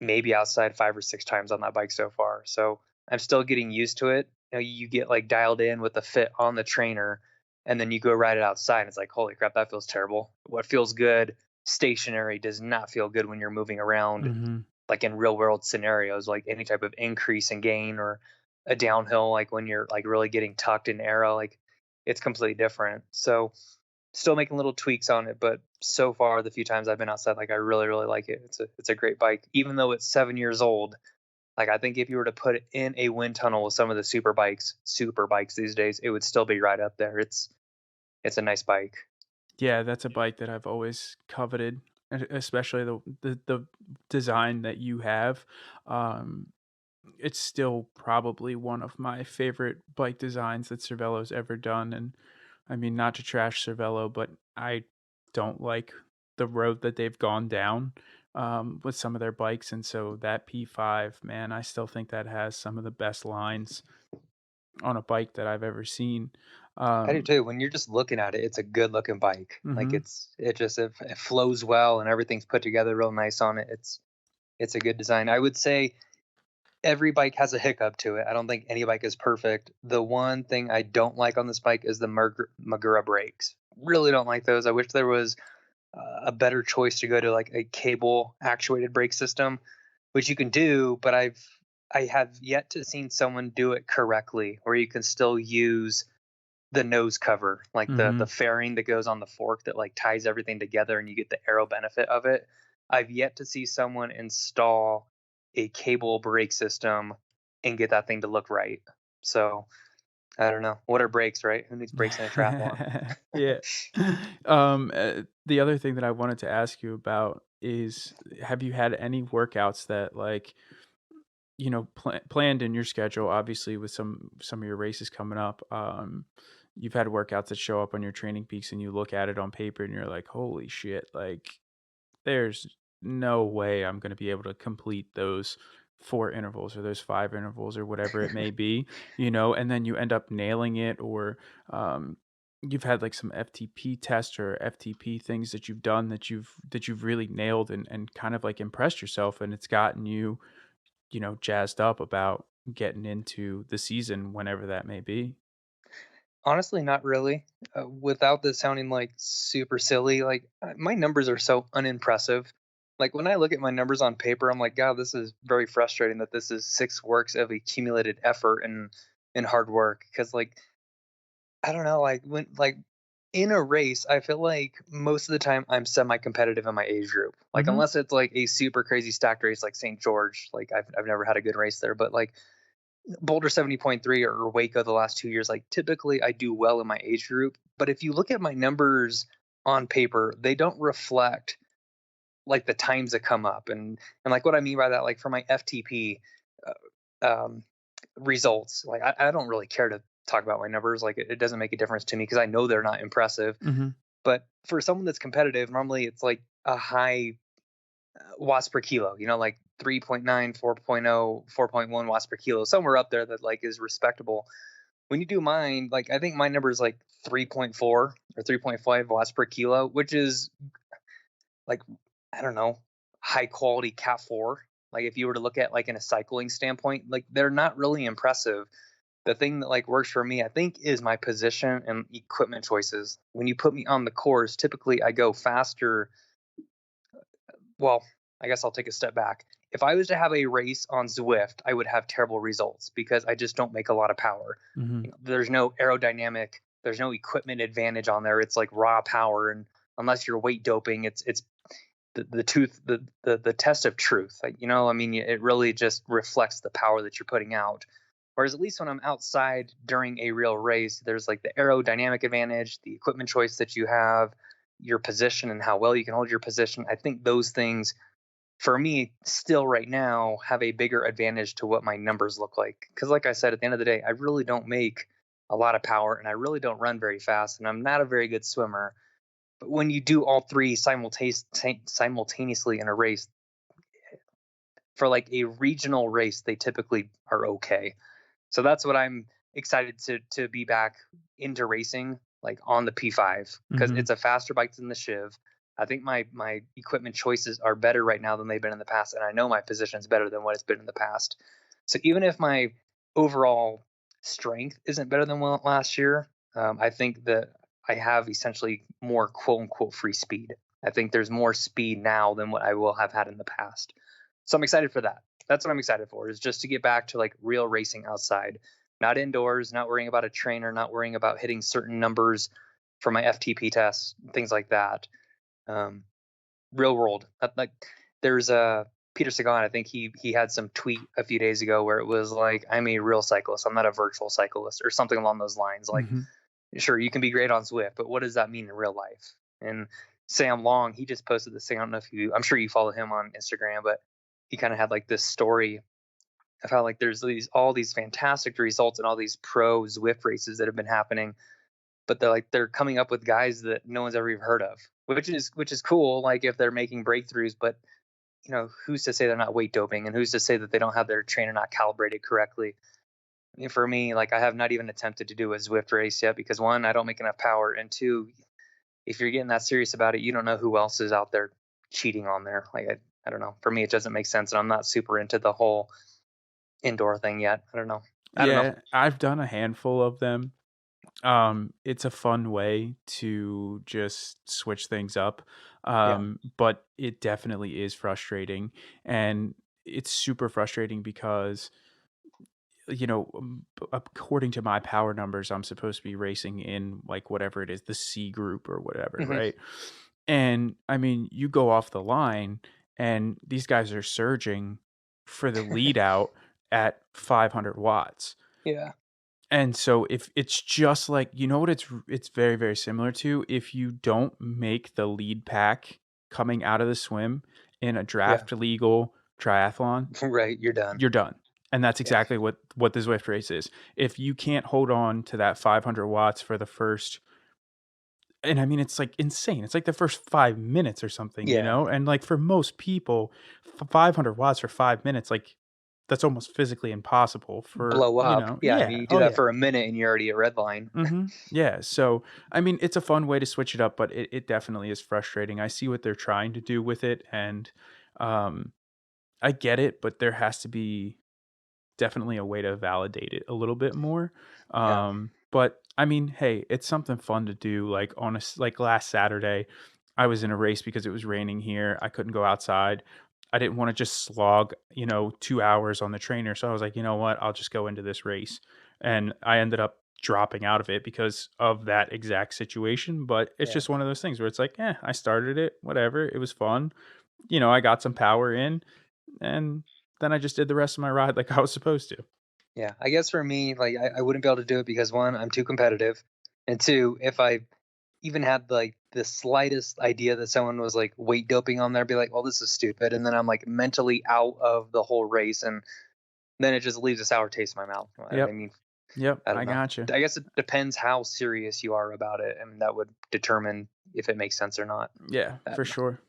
maybe outside 5 or 6 times on that bike so far. So I'm still getting used to it. You get like dialed in with the fit on the trainer, and then you go ride it outside and it's like, holy crap, that feels terrible. What feels good stationary does not feel good when you're moving around, Mm-hmm. like in real world scenarios, like any type of increase in gain or a downhill, like when you're like really getting tucked in aero, like it's completely different. So still making little tweaks on it, but so far the few times I've been outside, like I really, really like it. It's a great bike, even though it's 7 years old. Like I think if you were to put it in a wind tunnel with some of the super bikes these days, it would still be right up there. It's a nice bike. Yeah, that's a bike that I've always coveted, especially the design that you have. Um, it's still probably one of my favorite bike designs that Cervelo's ever done. And I mean, not to trash Cervelo, but I don't like the road that they've gone down with some of their bikes. And so that P5, man, I still think that has some of the best lines on a bike that I've ever seen. I do too. When you're just looking at it, it's a good looking bike. Like Mhm. it flows well and everything's put together real nice on it. It's a good design. I would say every bike has a hiccup to it. I don't think any bike is perfect. The one thing I don't like on this bike is the Magura brakes. Really don't like those. I wish there was a better choice to go to like a cable actuated brake system, which you can do, but I have yet to seen someone do it correctly, where you can still use the nose cover, like the Mhm. fairing that goes on the fork that like ties everything together and you get the aero benefit of it. I've yet to see someone install a cable brake system and get that thing to look right. So I don't know. What are brakes, right? Who needs brakes in a triathlon? Yeah. The other thing that I wanted to ask you about is, have you had any workouts that like, planned in your schedule, obviously with some of your races coming up, you've had workouts that show up on your Training Peaks and you look at it on paper and you're like, holy shit, like there's no way I'm going to be able to complete those 4 intervals or those 5 intervals or whatever it may be, and then you end up nailing it, or you've had like some FTP tests or FTP things that you've done that you've really nailed and kind of like impressed yourself, and it's gotten you, jazzed up about getting into the season whenever that may be. Honestly, not really. Without this sounding like super silly, like my numbers are so unimpressive. Like when I look at my numbers on paper, I'm like, God, this is very frustrating that this is 6 works of accumulated effort and hard work. Because like I don't know, like when like in a race, I feel like most of the time I'm semi-competitive in my age group. Like Mhm. unless it's like a super crazy stacked race like St. George, like I've never had a good race there, but like Boulder 70.3 or Waco the last 2 years, like typically I do well in my age group. But if you look at my numbers on paper, they don't reflect like the times that come up. And like what I mean by that, like for my FTP um, results, like I don't really care to talk about my numbers. Like it doesn't make a difference to me because I know they're not impressive. Mhm. But for someone that's competitive, normally it's like a high watts per kilo, like 3.9, 4.0, 4.1 watts per kilo, somewhere up there that like is respectable. When you do mine, like I think my number is like 3.4 or 3.5 watts per kilo, which is like, I don't know, high quality Cat 4. Like if you were to look at like in a cycling standpoint, like they're not really impressive. The thing that like works for me, I think, is my position and equipment choices. When you put me on the course, typically I go faster. Well, I guess I'll take a step back. If I was to have a race on Zwift, I would have terrible results because I just don't make a lot of power. Mhm. There's no aerodynamic, there's no equipment advantage on there. It's like raw power, and unless you're weight doping, it's the test of truth. Like I mean, it really just reflects the power that you're putting out. Whereas at least when I'm outside during a real race, there's like the aerodynamic advantage, the equipment choice that you have, your position and how well you can hold your position. I think those things for me still right now have a bigger advantage to what my numbers look like. Because like I said, at the end of the day, I really don't make a lot of power and I really don't run very fast and I'm not a very good swimmer. But when you do all three simultaneously in a race, for like a regional race, they typically are okay. So that's what I'm excited to be back into racing, like on the P5, because Mhm. it's a faster bike than the Shiv. I think my equipment choices are better right now than they've been in the past, and I know my position is better than what it's been in the past. So even if my overall strength isn't better than last year, I think that I have essentially more quote unquote free speed. I think there's more speed now than what I will have had in the past. So I'm excited for that. That's what I'm excited for, is just to get back to like real racing outside, not indoors, not worrying about a trainer, not worrying about hitting certain numbers for my FTP tests, things like that. Real world. Like there's a Peter Sagan, I think he had some tweet a few days ago where it was like, I'm a real cyclist, I'm not a virtual cyclist, or something along those lines. Like, sure, you can be great on Zwift, but what does that mean in real life? And Sam Long, he just posted this thing. I don't know if I'm sure you follow him on Instagram, but he kind of had like this story of how like there's all these fantastic results in all these pro Zwift races that have been happening, but they're coming up with guys that no one's ever even heard of, which is cool. Like if they're making breakthroughs, but who's to say they're not weight doping, and who's to say that they don't have their trainer not calibrated correctly? I mean, for me, like I have not even attempted to do a Zwift race yet because one, I don't make enough power, and two, if you're getting that serious about it, you don't know who else is out there cheating on there. Like I don't know. For me, it doesn't make sense, and I'm not super into the whole indoor thing yet. I don't know. I've done a handful of them. It's a fun way to just switch things up. But it definitely is frustrating, and it's super frustrating because according to my power numbers, I'm supposed to be racing in like whatever it is, the C group or whatever, right? And I mean, you go off the line and these guys are surging for the lead out at 500 watts. Yeah. And so if it's just like, what it's very, very similar to, if you don't make the lead pack coming out of the swim in a draft legal triathlon, right, you're done. You're done. And that's exactly what the Zwift race is. If you can't hold on to that 500 watts for the first, and I mean, it's like insane. It's like the first 5 minutes or something, And like for most people, 500 watts for 5 minutes, like that's almost physically impossible for blow up. I mean, you do that for a minute and you're already at red line. Yeah. So, I mean, it's a fun way to switch it up, but it definitely is frustrating. I see what they're trying to do with it, and I get it, but there has to be definitely a way to validate it a little bit more. But I mean, hey, it's something fun to do. Like like last Saturday, I was in a race because it was raining here. I couldn't go outside. I didn't want to just slog, 2 hours on the trainer. So I was like, you know what? I'll just go into this race. And I ended up dropping out of it because of that exact situation. But it's just one of those things where it's like, I started it, whatever. It was fun. I got some power in, and then I just did the rest of my ride like I was supposed to. Yeah, I guess for me, like I wouldn't be able to do it because one, I'm too competitive, and two, if I even had like the slightest idea that someone was like weight doping on there, I'd be like, well, this is stupid, and then I'm like mentally out of the whole race, and then it just leaves a sour taste in my mouth. Yep. I mean, I gotcha. I guess it depends how serious you are about it, and that would determine if it makes sense or not. Yeah, for sure.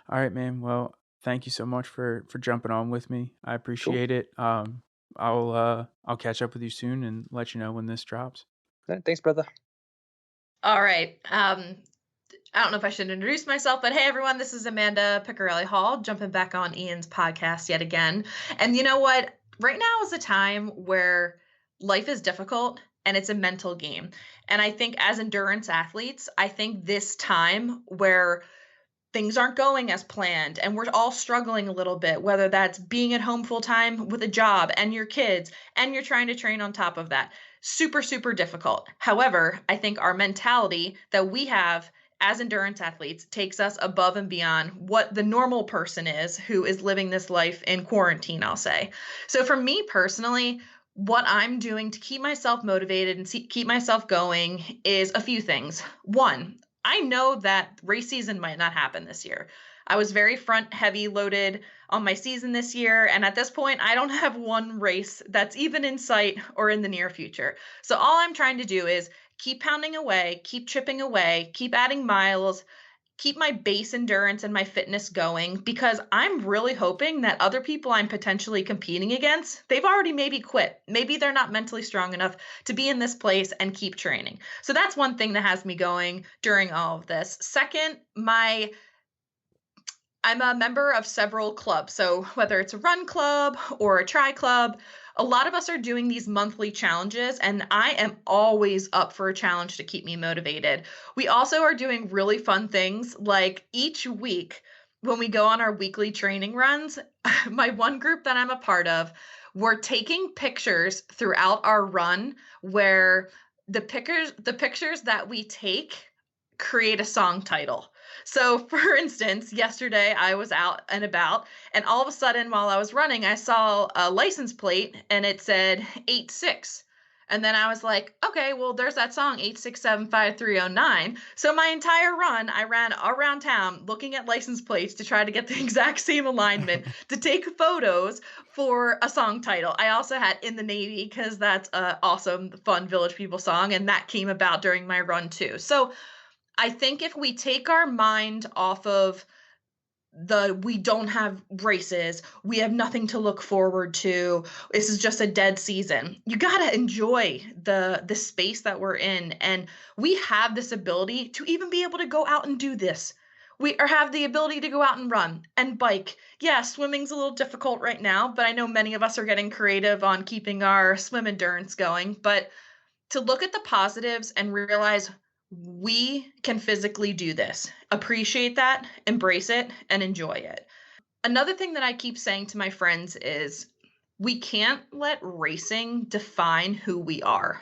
All right, man. Well, thank you so much for jumping on with me. I appreciate it. I'll catch up with you soon and let you know when this drops. Thanks, brother. All right. I don't know if I should introduce myself, but hey, everyone, this is Amanda Picarelli Hall, jumping back on Ian's podcast yet again. And you know what? Right now is a time where life is difficult and it's a mental game. And I think as endurance athletes, I think this time where things aren't going as planned and we're all struggling a little bit, whether that's being at home full time with a job and your kids and you're trying to train on top of that. Super, super difficult. However, I think our mentality that we have as endurance athletes takes us above and beyond what the normal person is who is living this life in quarantine, I'll say. So for me personally, what I'm doing to keep myself motivated and keep myself going is a few things. One, I know that race season might not happen this year. I was very front heavy loaded on my season this year. And at this point, I don't have one race that's even in sight or in the near future. So all I'm trying to do is keep pounding away, keep chipping away, keep adding miles, keep my base endurance and my fitness going, because I'm really hoping that other people I'm potentially competing against, they've already maybe quit. Maybe they're not mentally strong enough to be in this place and keep training. So that's one thing that has me going during all of this. Second, I'm a member of several clubs. So whether it's a run club or a tri club, a lot of us are doing these monthly challenges, and I am always up for a challenge to keep me motivated. We also are doing really fun things like each week when we go on our weekly training runs, my one group that I'm a part of, we're taking pictures throughout our run where the pictures that we take create a song title. So, for instance, yesterday I was out and about, and all of a sudden, while I was running, I saw a license plate and it said 86. And then I was like, okay, well, there's that song 8675309. So my entire run, I ran around town looking at license plates to try to get the exact same alignment to take photos for a song title. I also had In the Navy because that's an awesome, fun Village People song, and that came about during my run too. So I think if we take our mind off of we don't have races, we have nothing to look forward to, this is just a dead season, you got to enjoy the space that we're in, and we have this ability to even be able to go out and do this. We have the ability to go out and run and bike. Yeah, swimming's a little difficult right now, but I know many of us are getting creative on keeping our swim endurance going. But to look at the positives and realize we can physically do this, appreciate that, embrace it, and enjoy it. Another thing that I keep saying to my friends is we can't let racing define who we are.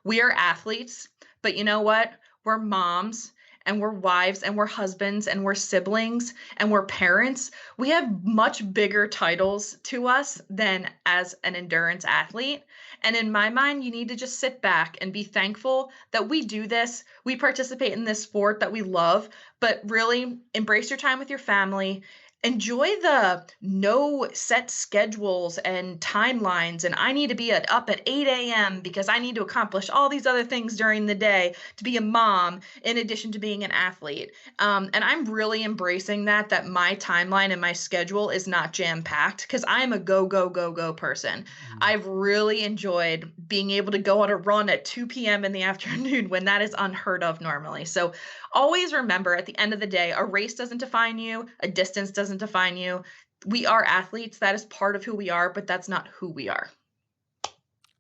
We are athletes, but you know what? We're moms and we're wives and we're husbands and we're siblings and we're parents. We have much bigger titles to us than as an endurance athlete. And in my mind, you need to just sit back and be thankful that we do this. We participate in this sport that we love, but really embrace your time with your family. Enjoy the no set schedules and timelines, and I need to be up at 8 a.m. because I need to accomplish all these other things during the day to be a mom in addition to being an athlete. And I'm really embracing that my timeline and my schedule is not jam-packed because I'm a go, go, go, go person. I've really enjoyed being able to go on a run at 2 p.m. in the afternoon when that is unheard of normally. So always remember, at the end of the day, a race doesn't define you, a distance doesn't define you. We are athletes. That is part of who we are, but that's not who we are.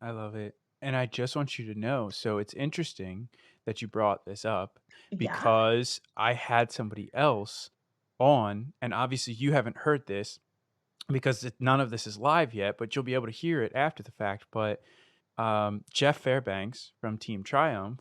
I love it. And I just want you to know, so it's interesting that you brought this up Yeah. because I had somebody else on, and obviously you haven't heard this because none of this is live yet, but you'll be able to hear it after the fact. But Jeff Fairbanks from Team Triumph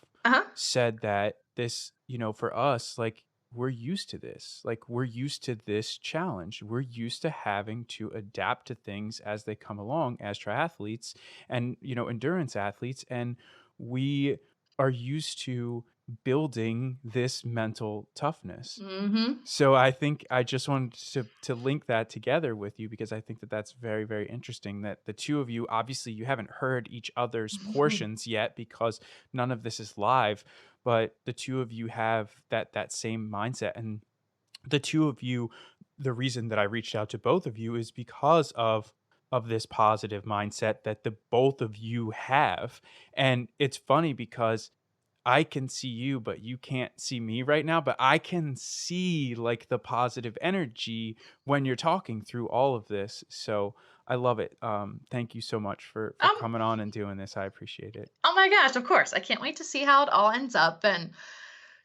said that this, for us, like, we're used to this. Like, we're used to this challenge. We're used to having to adapt to things as they come along as triathletes and, endurance athletes. And we are used to building this mental toughness. Mm-hmm. So I think I just wanted to link that together with you because I think that that's very, very interesting that the two of you, obviously you haven't heard each other's portions yet because none of this is live, but the two of you have that same mindset. And the two of you, the reason that I reached out to both of you is because of this positive mindset that the both of you have. And it's funny because I can see you, but you can't see me right now, but I can see like the positive energy when you're talking through all of this. So I love it. Thank you so much for coming on and doing this. I appreciate it. Oh my gosh, of course. I can't wait to see how it all ends up. And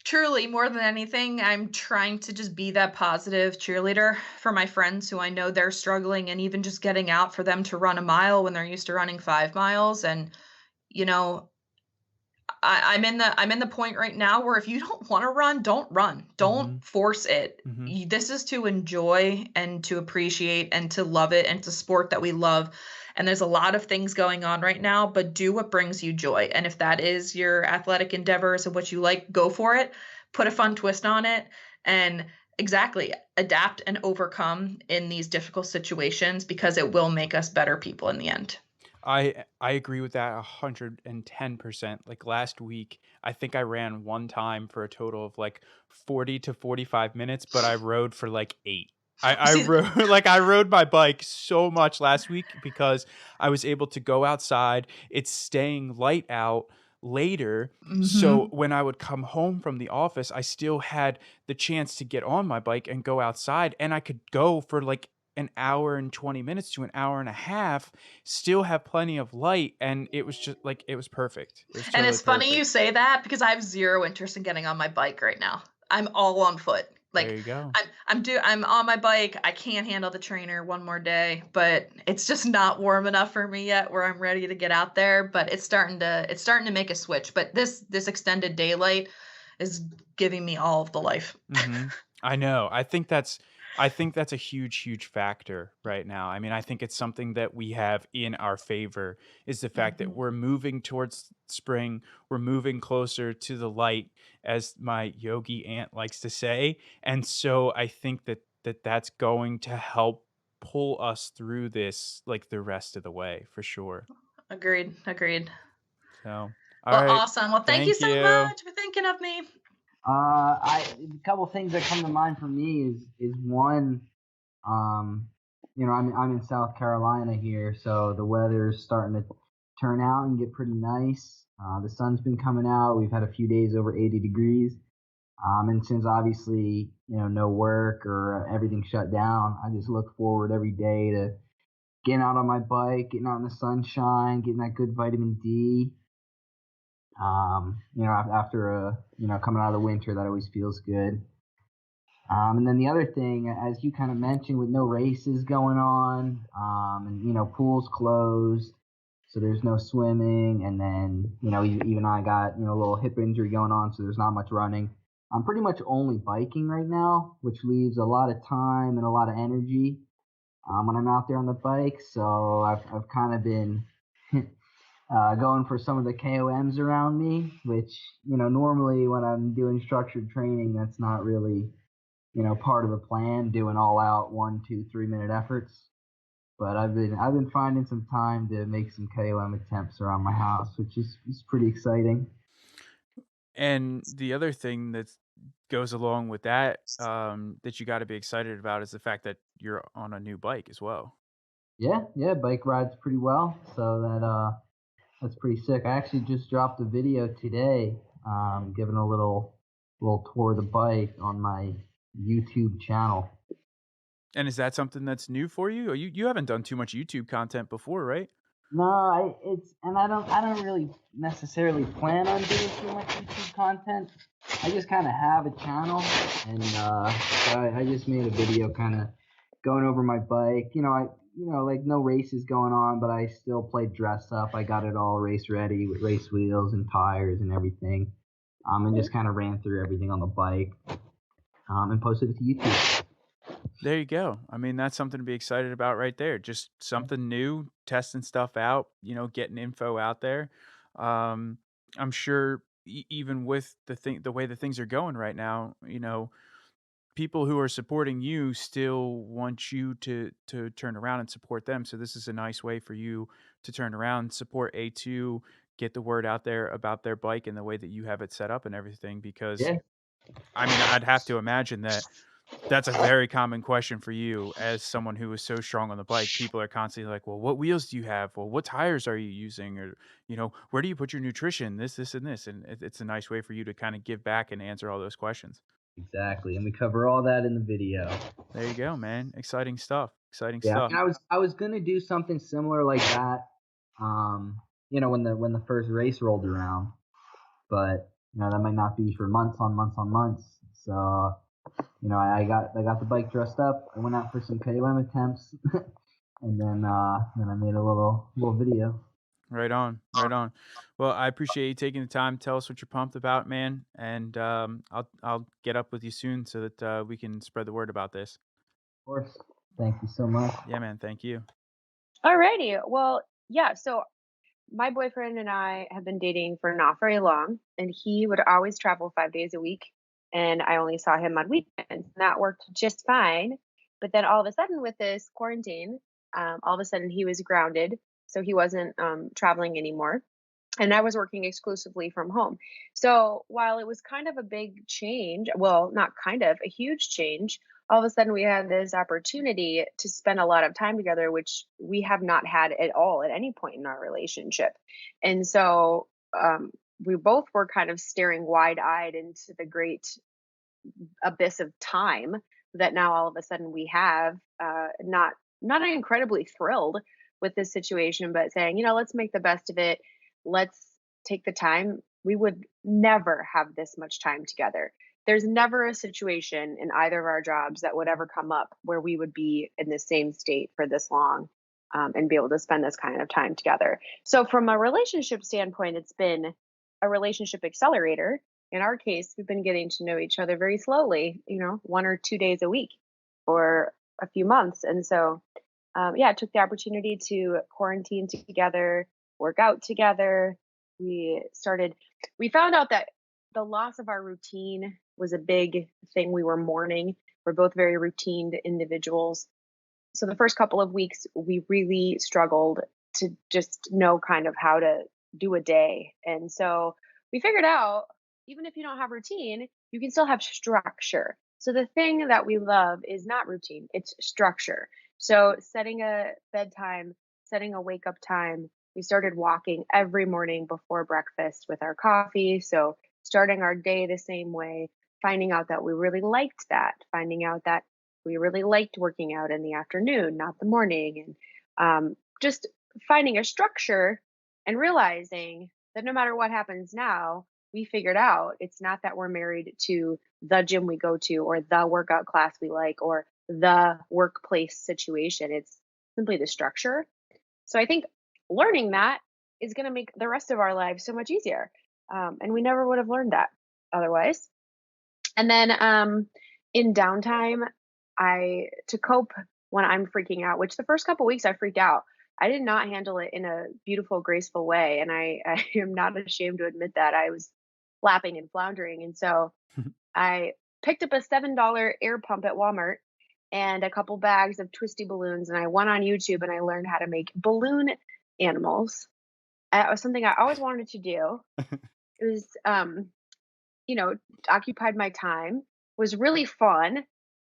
truly, more than anything, I'm trying to just be that positive cheerleader for my friends who I know they're struggling, and even just getting out for them to run a mile when they're used to running 5 miles. And, I'm in the point right now where if you don't want to run, don't run. Don't force it. This is to enjoy and to appreciate and to love it, and to sport that we love. And there's a lot of things going on right now, but do what brings you joy. And if that is your athletic endeavors and what you like, go for it. Put a fun twist on it, and exactly adapt and overcome in these difficult situations, because it will make us better people in the end. I agree with that 110%. Like last week, I think I ran one time for a total of like 40 to 45 minutes, but I rode for like 8. I rode my bike so much last week because I was able to go outside. It's staying light out later. So when I would come home from the office, I still had the chance to get on my bike and go outside, and I could go for like an hour and 20 minutes to an hour and a half, still have plenty of light, and it was just like it was perfect. It was And totally it's funny you perfect. say that because I have zero interest in getting on my bike right now. I'm all on foot. There Like you go. I'm on my bike. I can't handle the trainer one more day, but it's just not warm enough for me yet where I'm ready to get out there, but it's starting to make a switch. But this extended daylight is giving me all of the life. I know. I think that's a huge factor right now. I mean, I think it's something that we have in our favor is the fact that Mhm. we're moving towards spring. We're moving closer to the light, as my yogi aunt likes to say. And so I think that's going to help pull us through this like the rest of the way for sure. Agreed. So, all Well, right. awesome. Well, thank you Thank so you. much for thinking of me. I a couple things that come to mind for me is one, I'm in South Carolina here, so the weather's starting to turn out and get pretty nice. The sun's been coming out. We've had a few days over 80 degrees. And since obviously, no work or everything shut down, I just look forward every day to getting out on my bike, getting out in the sunshine, getting that good vitamin D. After coming out of the winter, that always feels good. And then the other thing, as you kind of mentioned, with no races going on, and pools closed, so there's no swimming, and then even I got a little hip injury going on, so there's not much running. I'm pretty much only biking right now, which leaves a lot of time and a lot of energy when I'm out there on the bike. So I've kind of been going for some of the KOMs around me, which normally when I'm doing structured training, that's not really part of the plan, doing all out 1, 2, 3 minute efforts. But I've been finding some time to make some KOM attempts around my house, which is pretty exciting. And the other thing that goes along with that, that you got to be excited about is the fact that you're on a new bike as well. Yeah, bike rides pretty well, so that's pretty sick. I actually just dropped a video today, giving a little tour of the bike on my YouTube channel. And is that something that's new for you? Or you haven't done too much YouTube content before, right? No, I don't really necessarily plan on doing too much YouTube content. I just kind of have a channel, and so I just made a video kind of going over my bike. Like no races going on, but I still played dress up. I got it all race ready with race wheels and tires and everything. And just kind of ran through everything on the bike, and posted it to YouTube. There you go. I mean, that's something to be excited about right there. Just something new, testing stuff out, getting info out there. Um, I'm sure even with the way that things are going right now, people who are supporting you still want you to turn around and support them. So this is a nice way for you to turn around, support A2, get the word out there about their bike and the way that you have it set up and everything. Because Yeah. I mean, I'd have to imagine that that's a very common question for you as someone who is so strong on the bike. People are constantly like, well, what wheels do you have? Well, what tires are you using? Or, where do you put your nutrition? This, and this. And it's a nice way for you to kind of give back and answer all those questions. Exactly, and we cover all that in the video. There you go, man. Exciting stuff. Exciting Yeah, stuff. and I was gonna do something similar like that, when the first race rolled around, but that might not be for months on months on months. So I got the bike dressed up. I went out for some KOM attempts, and then I made a little video. Right on. Right on. Well, I appreciate you taking the time to tell us what you're pumped about, man. And I'll get up with you soon so that we can spread the word about this. Of course. Thank you so much. Yeah, man. Thank you. Alrighty. Well, yeah. So my boyfriend and I have been dating for not very long, and he would always travel 5 days a week, and I only saw him on weekends. And that worked just fine. But then all of a sudden, with this quarantine, all of a sudden he was grounded, so he wasn't traveling anymore. And I was working exclusively from home. So while it was kind of a big change, well, not kind of, a huge change, all of a sudden we had this opportunity to spend a lot of time together, which we have not had at all at any point in our relationship. And so we both were kind of staring wide eyed into the great abyss of time that now all of a sudden we have, not incredibly thrilled with this situation, but saying, let's make the best of it. Let's take the time. We would never have this much time together. There's never a situation in either of our jobs that would ever come up where we would be in the same state for this long, and be able to spend this kind of time together. So, from a relationship standpoint, it's been a relationship accelerator. In our case, we've been getting to know each other very slowly, 1 or 2 days a week for a few months. And so, yeah, I took the opportunity to quarantine together, work out together. We found out that the loss of our routine was a big thing we were mourning. We're both very routine individuals. So the first couple of weeks, we really struggled to just know kind of how to do a day. And so we figured out, even if you don't have routine, you can still have structure. So the thing that we love is not routine, it's structure. So setting a bedtime, setting a wake up time. We started walking every morning before breakfast with our coffee. So starting our day the same way, finding out that we really liked that, finding out that we really liked working out in the afternoon, not the morning, and just finding a structure and realizing that no matter what happens now, we figured out it's not that we're married to the gym we go to or the workout class we like or the workplace situation. It's simply the structure. So I think learning that is going to make the rest of our lives so much easier. And we never would have learned that otherwise. And then in downtime, to cope when I'm freaking out, which the first couple weeks I freaked out, I did not handle it in a beautiful, graceful way. And I am not ashamed to admit that I was flapping and floundering. And so I picked up a $7 air pump at Walmart and a couple bags of twisty balloons. And I went on YouTube and I learned how to make balloon animals. It was something I always wanted to do. It was, occupied my time, was really fun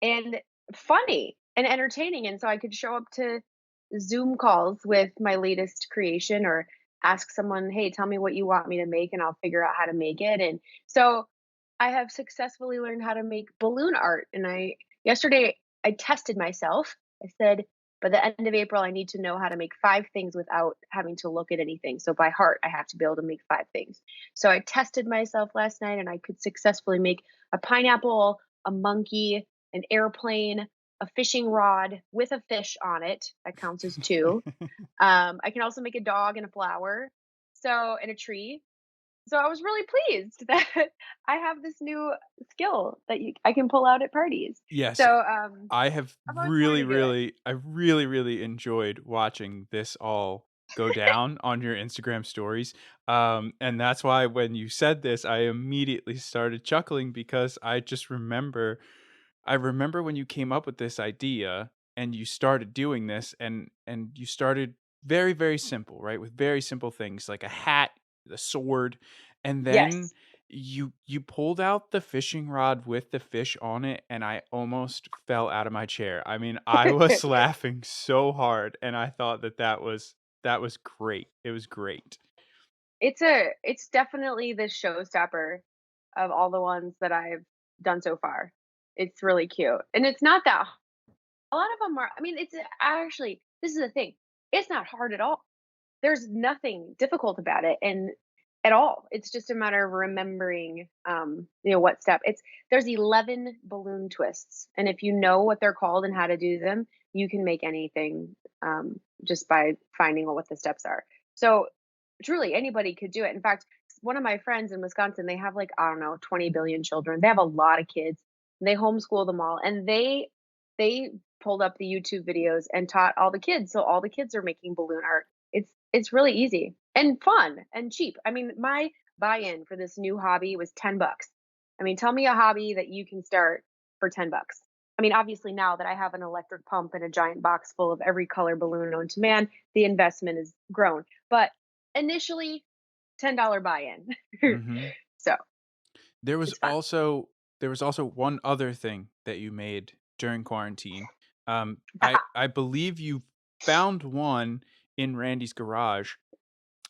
and funny and entertaining. And so I could show up to Zoom calls with my latest creation or ask someone, hey, tell me what you want me to make and I'll figure out how to make it. And so I have successfully learned how to make balloon art. And yesterday I tested myself. I said, by the end of April, I need to know how to make 5 things without having to look at anything. So by heart, I have to be able to make 5 things. So I tested myself last night and I could successfully make a pineapple, a monkey, an airplane, a fishing rod with a fish on it. That counts as 2. I can also make a dog and a flower, and a tree. So I was really pleased that I have this new skill that I can pull out at parties. Yes, So I have I've always wanted to do it. I really enjoyed watching this all go down on your Instagram stories. And that's why when you said this, I immediately started chuckling because I remember when you came up with this idea and you started doing this and you started very, very simple, right? With very simple things like a hat, a sword, and then Yes. you pulled out the fishing rod with the fish on it and I almost fell out of my chair. I mean, I was laughing so hard and I thought that was great. It was great. It's definitely the showstopper of all the ones that I've done so far. It's really cute. And it's not that a lot of them are, I mean, it's actually, this is the thing. It's not hard at all. There's nothing difficult about it and at all. It's just a matter of remembering what step. There's 11 balloon twists. And if you know what they're called and how to do them, you can make anything just by finding what the steps are. So truly anybody could do it. In fact, one of my friends in Wisconsin, they have like, I don't know, 20 billion children. They have a lot of kids. And they homeschool them all. And they pulled up the YouTube videos and taught all the kids. So all the kids are making balloon art. It's really easy and fun and cheap. I mean, my buy-in for this new hobby was $10. I mean, tell me a hobby that you can start for $10. I mean, obviously now that I have an electric pump and a giant box full of every color balloon known to man, the investment has grown. But initially, $10 buy-in. Hmm. So There was it's fun. also one other thing that you made during quarantine. I believe you found one in Randy's garage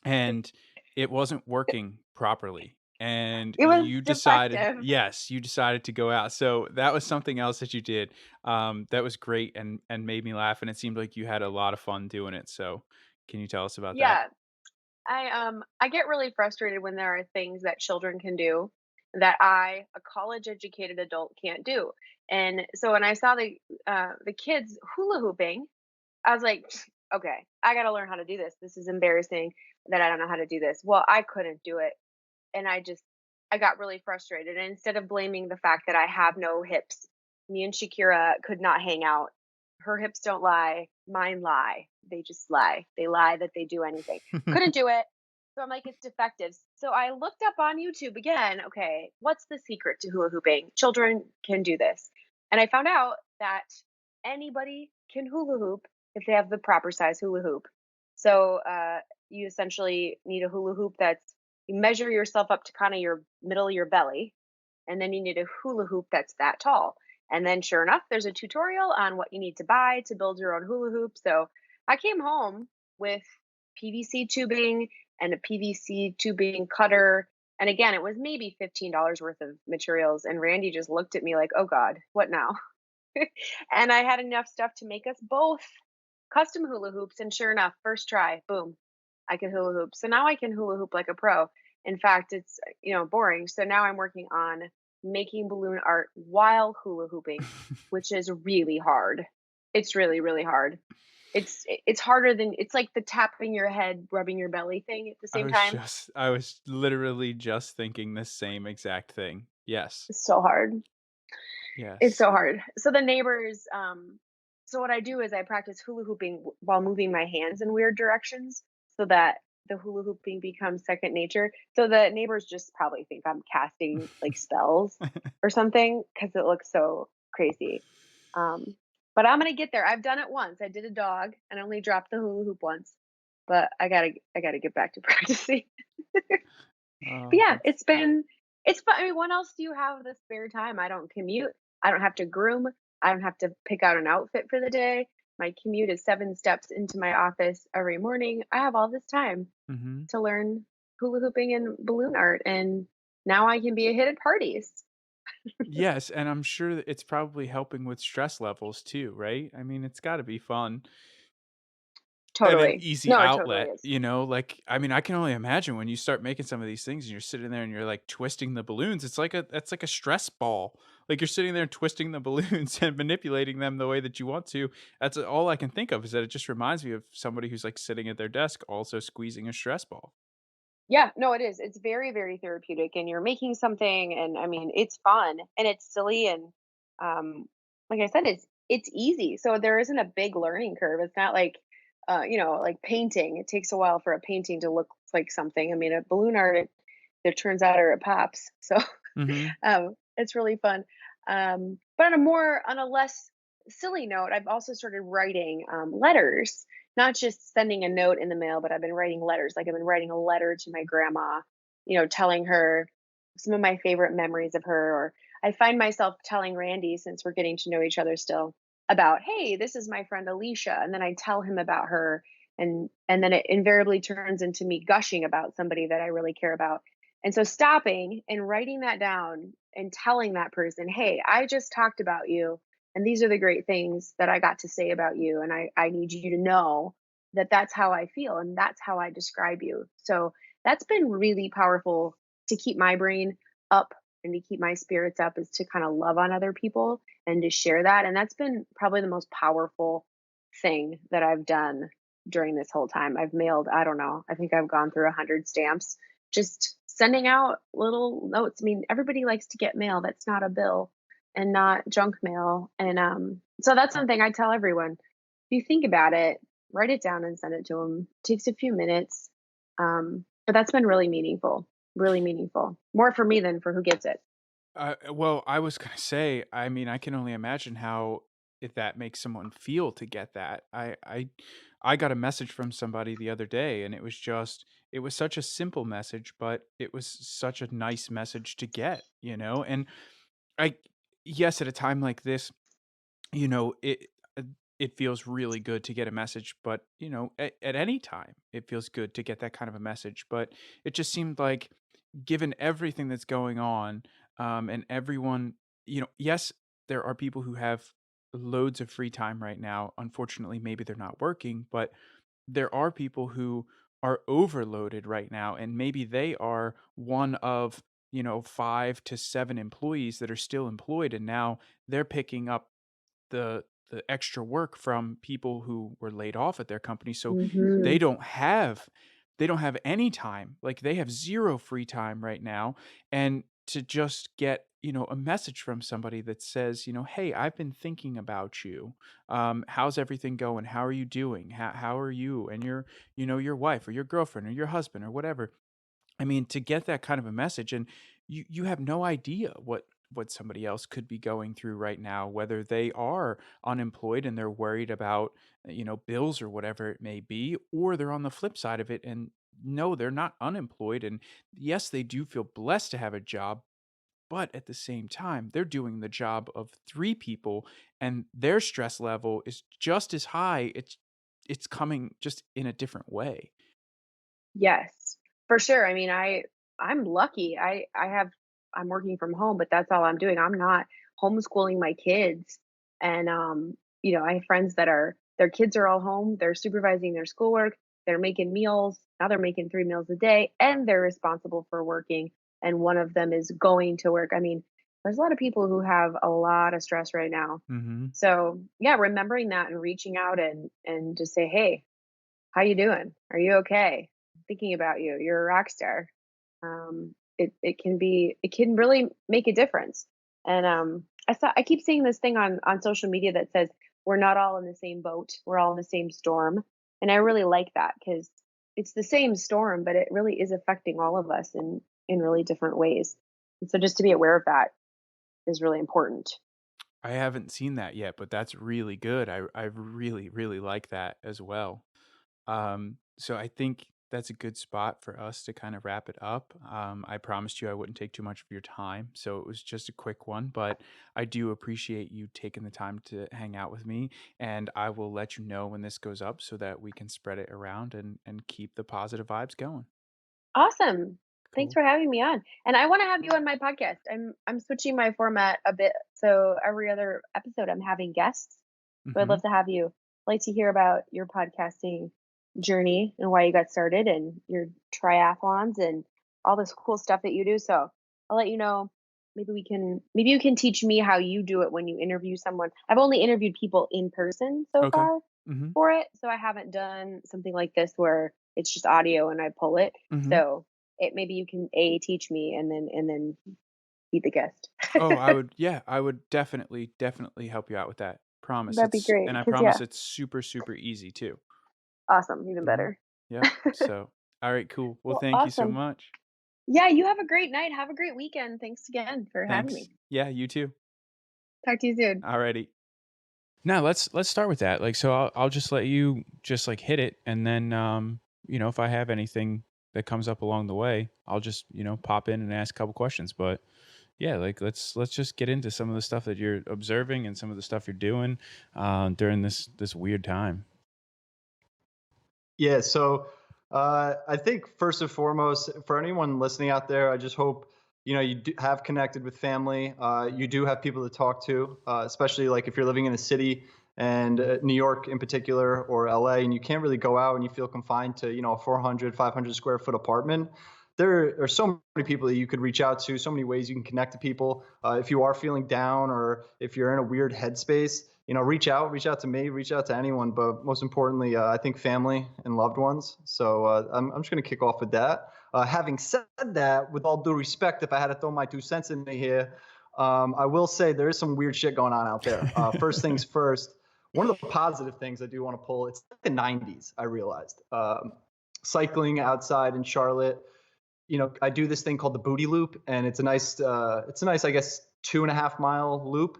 and it wasn't working properly. and It was you decided, defective. yes, you decided to go out. So that was something else that you did, that was great and made me laugh, and it seemed like you had a lot of fun doing it. So can you tell us about that? Yeah, I get really frustrated when there are things that children can do that I, a college educated adult, can't do. And so when I saw the kids hula hooping, I was like, okay, I got to learn how to do this. This is embarrassing that I don't know how to do this. Well, I couldn't do it, and I got really frustrated. And instead of blaming the fact that I have no hips, me and Shakira could not hang out. Her hips don't lie, mine lie. They just lie. They lie that they do anything. Couldn't do it. So I'm like, it's defective. So I looked up on YouTube again, okay, what's the secret to hula hooping? Children can do this. And I found out that anybody can hula hoop if they have the proper size hula hoop. So you essentially need a hula hoop that's, you measure yourself up to kind of your middle of your belly, and then you need a hula hoop that's that tall. And then, sure enough, there's a tutorial on what you need to buy to build your own hula hoop. So I came home with PVC tubing and a PVC tubing cutter. And again, it was maybe $15 worth of materials. And Randy just looked at me like, oh God, what now? And I had enough stuff to make us both custom hula hoops. And sure enough, first try, boom, I can hula hoop. So now I can hula hoop like a pro. In fact, it's, boring. So now I'm working on making balloon art while hula hooping, which is really hard. It's really, really hard. It's harder than, it's like the tapping your head, rubbing your belly thing at the same time. I was literally just thinking the same exact thing. Yes. It's so hard. It's Yes. so hard. So the neighbors, so what I do is I practice hula hooping while moving my hands in weird directions so that the hula hooping becomes second nature. So the neighbors just probably think I'm casting like spells or something because it looks so crazy. Um, but I'm gonna get there. I've done it once. I did a dog and I only dropped the hula hoop once, but I gotta get back to practicing. But Oh, yeah, that's it's fun. I mean, when else do you have the spare time? I don't commute. I don't have to groom. I don't have to pick out an outfit for the day. My commute is 7 steps into my office every morning. I have all this time hmm to learn hula hooping and balloon art, and now I can be a hit at parties. Yes, and I'm sure that it's probably helping with stress levels too, right? I mean, it's got to be fun and an Totally. easy No, it totally outlet, is. like, I mean, I can only imagine when you start making some of these things and you're sitting there and you're like twisting the balloons, that's like a stress ball. Like you're sitting there and twisting the balloons and manipulating them the way that you want to. That's all I can think of is that it just reminds me of somebody who's like sitting at their desk also squeezing a stress ball. Yeah, no, it is. It's very, very therapeutic, and you're making something, and I mean, it's fun and it's silly, and like I said, it's easy. So there isn't a big learning curve. It's not like, like painting. It takes a while for a painting to look like something. I mean, a balloon art, it turns out or it pops. So Mhm. it's really fun. But on a less silly note, I've also started writing letters, not just sending a note in the mail, but I've been writing letters. Like I've been writing a letter to my grandma, telling her some of my favorite memories of her. Or I find myself telling Randy, since we're getting to know each other still, about, hey, this is my friend Alicia, and then I tell him about her, and then it invariably turns into me gushing about somebody that I really care about. And so stopping and writing that down and telling that person, hey, I just talked about you, and these are the great things that I got to say about you. And I need you to know that that's how I feel and that's how I describe you. So that's been really powerful to keep my brain up and to keep my spirits up, is to kind of love on other people and to share that. And that's been probably the most powerful thing that I've done during this whole time. I've mailed, I don't know, I think I've gone through 100 stamps, just sending out little notes. I mean, everybody likes to get mail that's not a bill and not junk mail. And so that's something I tell everyone. If you think about it, write it down and send it to them. Takes a few minutes. But that's been really meaningful, really meaningful. More for me than for who gets it. Well, I was gonna say, I mean, I can only imagine how if that makes someone feel to get that. I got a message from somebody the other day, and it was such a simple message, but it was such a nice message to get, And I, yes, at a time like this, you know, it uh, it feels really good to get a message, but at any time, it feels good to get that kind of a message. But it just seemed like given everything that's going on, and everyone, yes, there are people who have loads of free time right now. Unfortunately, maybe they're not working, but there are people who are overloaded right now, and maybe they are one of 5 to 7 employees that are still employed, and now they're picking up the extra work from people who were laid off at their company. So they Hmm. don't have they don't have any time. Like, they have zero free time right now. And to just get a message from somebody that says, hey, I've been thinking about you. How's everything going? How are you doing? How are you and your wife or your girlfriend or your husband or whatever? I mean, to get that kind of a message, and you have no idea what somebody else could be going through right now, whether they are unemployed and they're worried about, bills or whatever it may be, or they're on the flip side of it and no, they're not unemployed. And yes, they do feel blessed to have a job, but at the same time, they're doing the job of 3 people, and their stress level is just as high. It's coming just in a different way. Yes, for sure. I mean, I'm lucky. I'm working from home, but that's all I'm doing. I'm not homeschooling my kids. And I have friends that are their kids are all home, they're supervising their schoolwork, they're making meals. Now they're making 3 meals a day and they're responsible for working. And one of them is going to work. I mean, there's a lot of people who have a lot of stress right now. Hmm. So yeah, remembering that and reaching out and just say, hey, how you doing? Are you okay? Thinking about you. You're a rock star. It can really make a difference. And I keep seeing this thing on social media that says we're not all in the same boat. We're all in the same storm. And I really like that because it's the same storm, but it really is affecting all of us in really different ways. And so just to be aware of that is really important. I haven't seen that yet, but that's really good. I really, really like that as well. So I think that's a good spot for us to kind of wrap it up. I promised you I wouldn't take too much of your time, so it was just a quick one, but I do appreciate you taking the time to hang out with me, and I will let you know when this goes up so that we can spread it around and keep the positive vibes going. Awesome. Thanks Cool. for having me on. And I want to have you on my podcast. I'm switching my format a bit. So every other episode I'm having guests. So I'd Hmm. love to have you. Like to hear about your podcasting journey and why you got started and your triathlons and all this cool stuff that you do. So I'll let you know. Maybe you can teach me how you do it when you interview someone. I've only interviewed people in person so Okay. far Hmm. for it. So I haven't done something like this where it's just audio and I pull it. Hmm. So it maybe you can teach me and then be the guest. Oh, yeah, I would definitely help you out with that. Promise. That'd be great. And I Cause yeah, promise it's super, super easy too. awesome, even Hmm. better. Yep. So, all right, cool. Well, Well, thank you so awesome. much. Yeah, you have a great night. Have a great weekend. Thanks again for having Thanks. me. Yeah, you too. Talk to you soon. Alrighty. Now let's start with that. Like, so I'll just let you just like hit it, and then if I have anything that comes up along the way, I'll just pop in and ask a couple questions. But yeah, like let's just get into some of the stuff that you're observing and some of the stuff you're doing during this weird time. Yeah, so I think first and foremost, for anyone listening out there, I just hope you do have connected with family. You do have people to talk to, especially like if you're living in a city and New York in particular or LA, and you can't really go out and you feel confined to a 400, 500 square foot apartment. There are so many people that you could reach out to, so many ways you can connect to people. If you are feeling down or if you're in a weird headspace, reach out to me, reach out to anyone. But most importantly, I think family and loved ones. So I'm just going to kick off with that. Having said that, with all due respect, if I had to throw my 2 cents in here, I will say there is some weird shit going on out there. First things first, one of the positive things I do want to pull, it's like the 90s, I realized. Cycling outside in Charlotte, I do this thing called the Booty Loop, and it's a nice, I guess, 2.5 mile loop,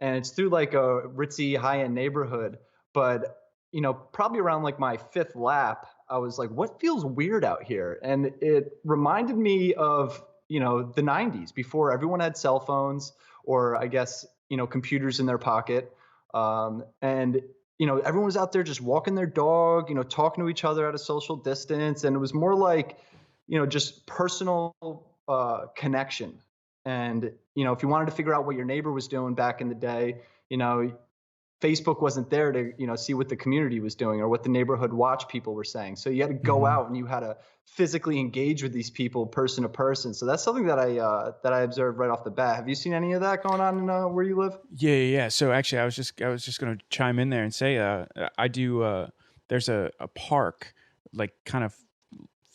and it's through like a ritzy high-end neighborhood. But probably around like my 5th lap, I was like, what feels weird out here? And it reminded me of the 90s, before everyone had cell phones, or I guess computers in their pocket, and everyone was out there just walking their dog, talking to each other at a social distance, and it was more like just personal connection. And, if you wanted to figure out what your neighbor was doing back in the day, Facebook wasn't there to, see what the community was doing or what the neighborhood watch people were saying. So you had to go out and you had to physically engage with these people person to person. So that's something that I observed right off the bat. Have you seen any of that going on in, where you live? Yeah. So actually, I was just going to chime in there and say, I do. There's a park, like kind of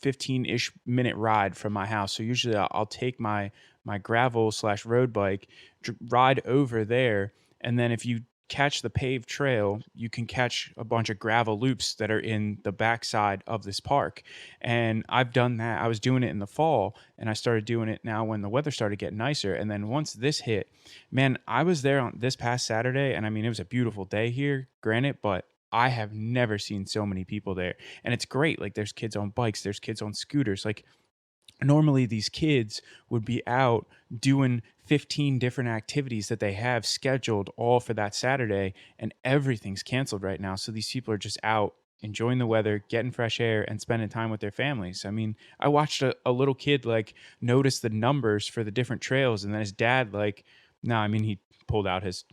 15-ish minute ride from my house. So usually I'll take my gravel / road bike, ride over there, and then if you catch the paved trail, you can catch a bunch of gravel loops that are in the backside of this park. And I've done that. I was doing it in the fall, and I started doing it now when the weather started getting nicer. And then once this hit, man, I was there on this past Saturday, and I mean, it was a beautiful day here, granted, but I have never seen so many people there. And it's great. Like, there's kids on bikes, there's kids on scooters. Like, normally these kids would be out doing 15 different activities that they have scheduled all for that Saturday, and everything's canceled right now. So these people are just out enjoying the weather, getting fresh air, and spending time with their families. I mean, I watched a little kid like notice the numbers for the different trails, and then his dad he pulled out his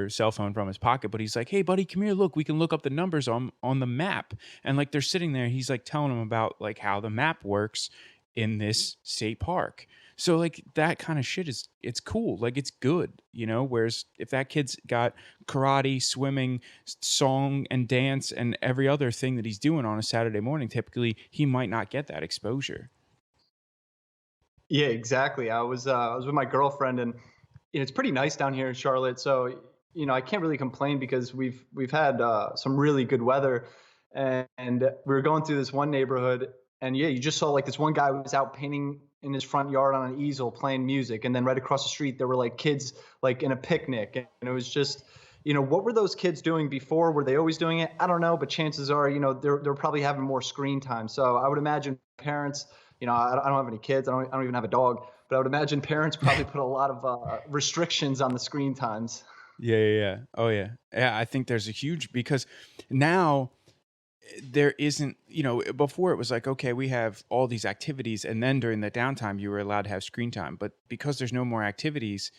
cell phone from his pocket, but he's like, "Hey buddy, come here, look, we can look up the numbers on the map." And like, they're sitting there, he's like telling them about like how the map works in this state park. So like, that kind of shit it's cool. Like, it's good, whereas if that kid's got karate, swimming, song and dance and every other thing that he's doing on a Saturday morning, typically he might not get that exposure. Yeah, exactly. I was with my girlfriend, and it's pretty nice down here in Charlotte. So I can't really complain because we've had some really good weather, and we were going through this one neighborhood, and yeah, you just saw like this one guy was out painting in his front yard on an easel playing music, and then right across the street there were like kids like in a picnic, and it was just, what were those kids doing before? Were they always doing it? I don't know, but chances are, they're probably having more screen time. So I would imagine parents, I don't have any kids, I don't even have a dog, but I would imagine parents probably put a lot of restrictions on the screen times. Yeah. Oh yeah. Yeah, I think there's a huge, because now there isn't, before it was like, okay, we have all these activities, and then during the downtime you were allowed to have screen time. But because there's no more activities,